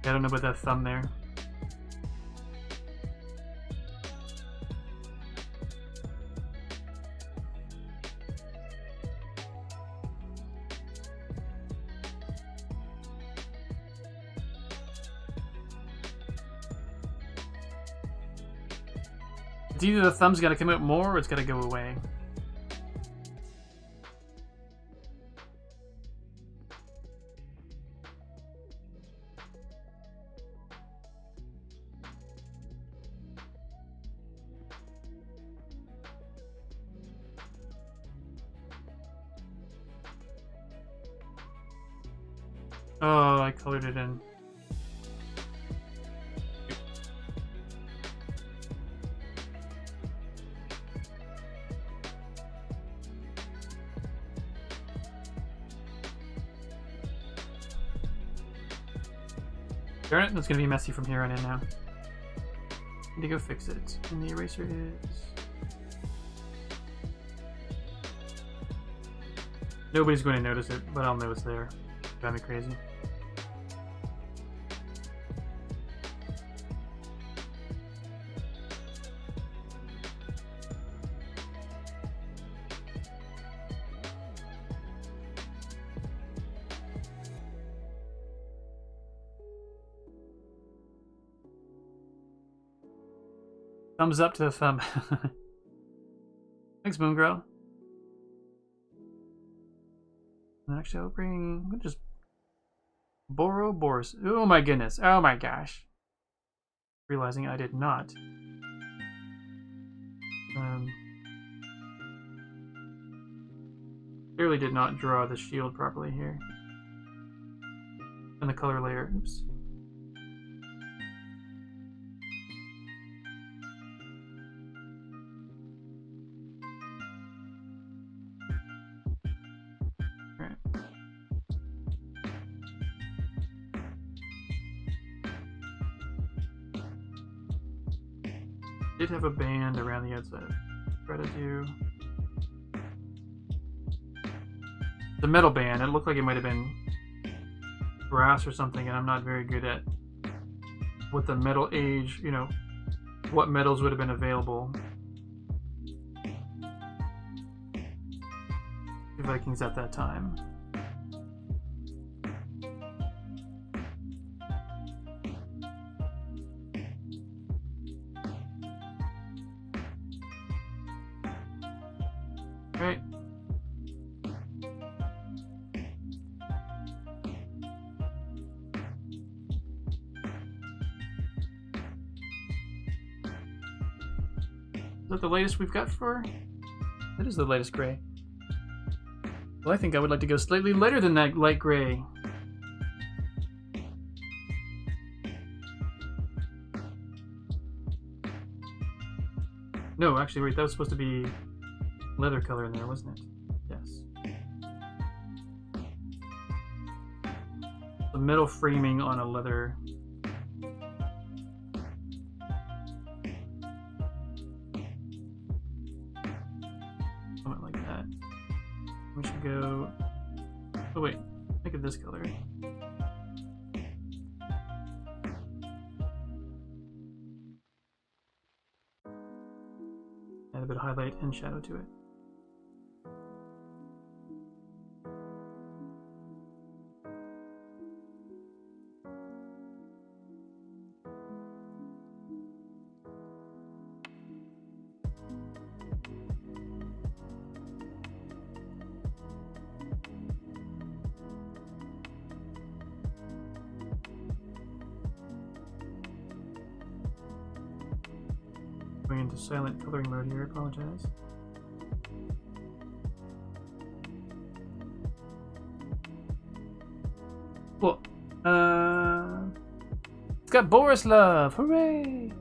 I don't know about that thumb there. It's either the thumb's got to come out more or it's got to go away. Oh, I colored it in. Darn it, it's gonna be messy from here on in now. Need to go fix it. And the eraser is... Nobody's going to notice it, but I'll know it's there. Drive me crazy. Thumbs up to the thumb. Thanks, Moon Girl. Actually, I'll bring just Boros. Oh my goodness. Oh my gosh. Realizing I did not. Clearly did not draw the shield properly here. And the color layer. Oops. Did have a band around the outside. Try to do the metal band. It looked like it might have been brass or something, and I'm not very good at what the metal age, you know, what metals would have been available to Vikings at that time. Right. Is that the latest we've got for? That is the latest gray. Well, I think I would like to go slightly lighter than that light gray. No, actually, wait, that was supposed to be leather color in there, wasn't it? Yes. The metal framing on a leather. Something like that. We should go... Oh wait, make it this color. Add a bit of highlight and shadow to it. Going into silent coloring mode here, I apologize. Cool. It's got Borislav! Hooray!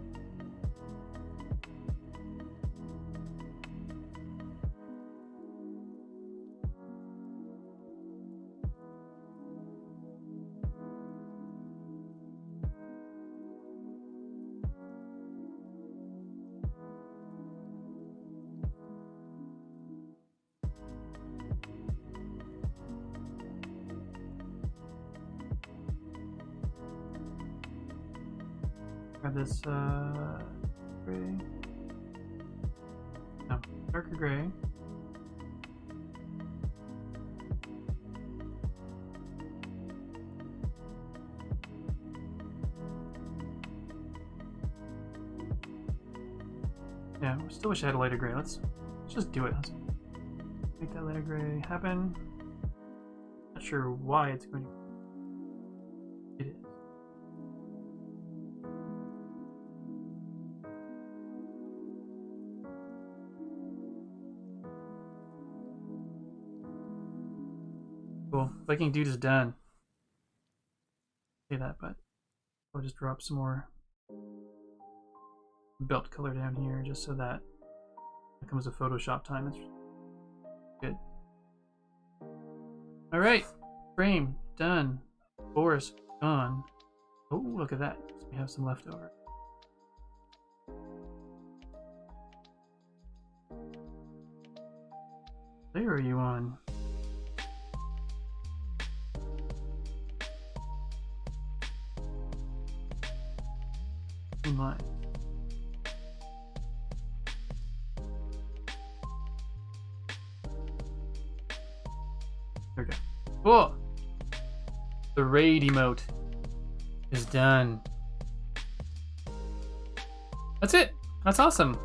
Grab this gray. No, darker gray. Yeah, I still wish I had a lighter gray. Let's just do it. Let's make that lighter gray happen. Not sure why it's going to. It is. Cool. Viking dude is done. Say that, but I'll just drop some more belt color down here just so that it comes to Photoshop time. It's good. Alright. Frame done. Boris gone. Oh, look at that. We have some left over. Layer are you on? Line. There we go. Cool. The raid emote is done. That's it. That's awesome.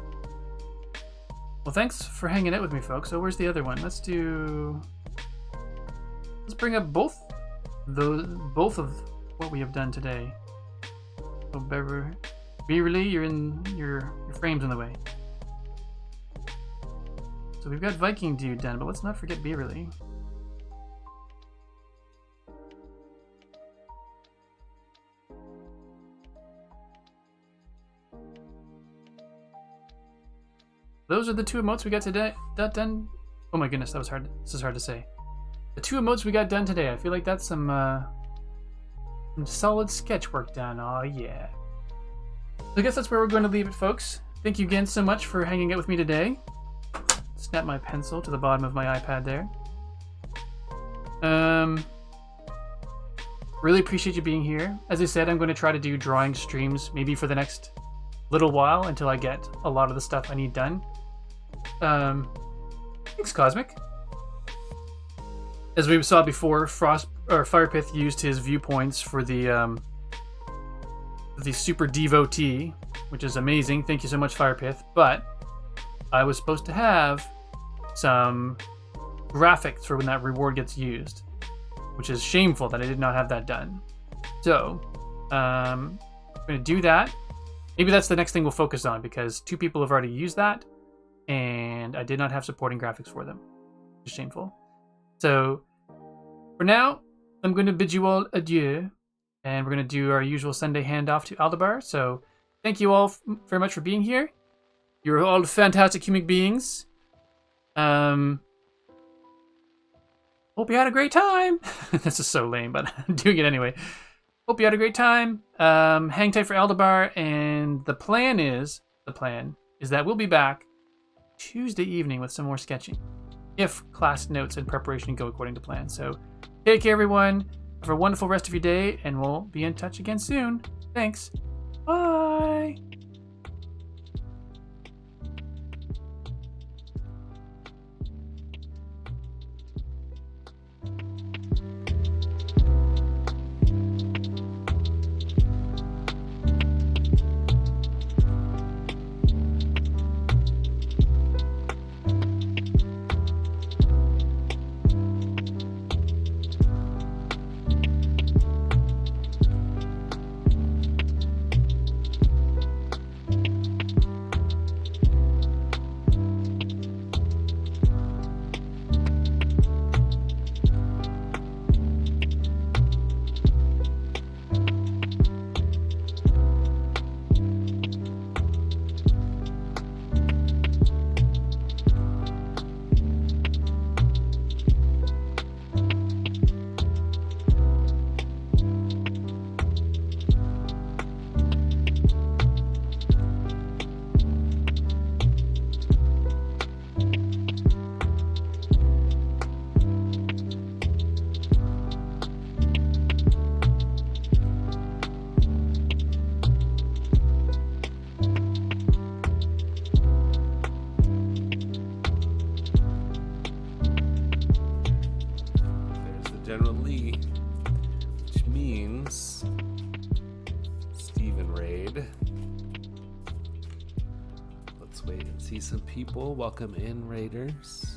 Well, thanks for hanging out with me, folks. So where's the other one? Let's bring up both of what we have done today. So Beverly, your frame's in the way. So we've got Viking dude done, but let's not forget Beverly. Those are the two emotes we got today. That done. Oh my goodness, that was hard. This is hard to say. The two emotes we got done today. I feel like that's some solid sketch work done. Oh yeah. So I guess that's where we're going to leave it, folks. Thank you again so much for hanging out with me today. Snap my pencil to the bottom of my iPad there. Really appreciate you being here. As I said, I'm going to try to do drawing streams maybe for the next little while until I get a lot of the stuff I need done. Thanks, Cosmic. As we saw before, Firepith used his viewpoints for the super devotee, which is amazing. Thank you so much, Firepith. But I was supposed to have some graphics for when that reward gets used, which is shameful that I did not have that done. So I'm going to do that. Maybe that's the next thing we'll focus on, because 2 people have already used that and I did not have supporting graphics for them, which is shameful. So for now, I'm going to bid you all adieu, and we're going to do our usual Sunday handoff to Aldebar. So thank you all very much for being here. You're all fantastic human beings. Hope you had a great time. This is so lame, but I'm doing it anyway. Hope you had a great time. Hang tight for Aldebar, and the plan is that we'll be back Tuesday evening with some more sketching, if class notes and preparation go according to plan. So take care, everyone. Have a wonderful rest of your day, and we'll be in touch again soon. Thanks. Bye. some people. Welcome in, Raiders.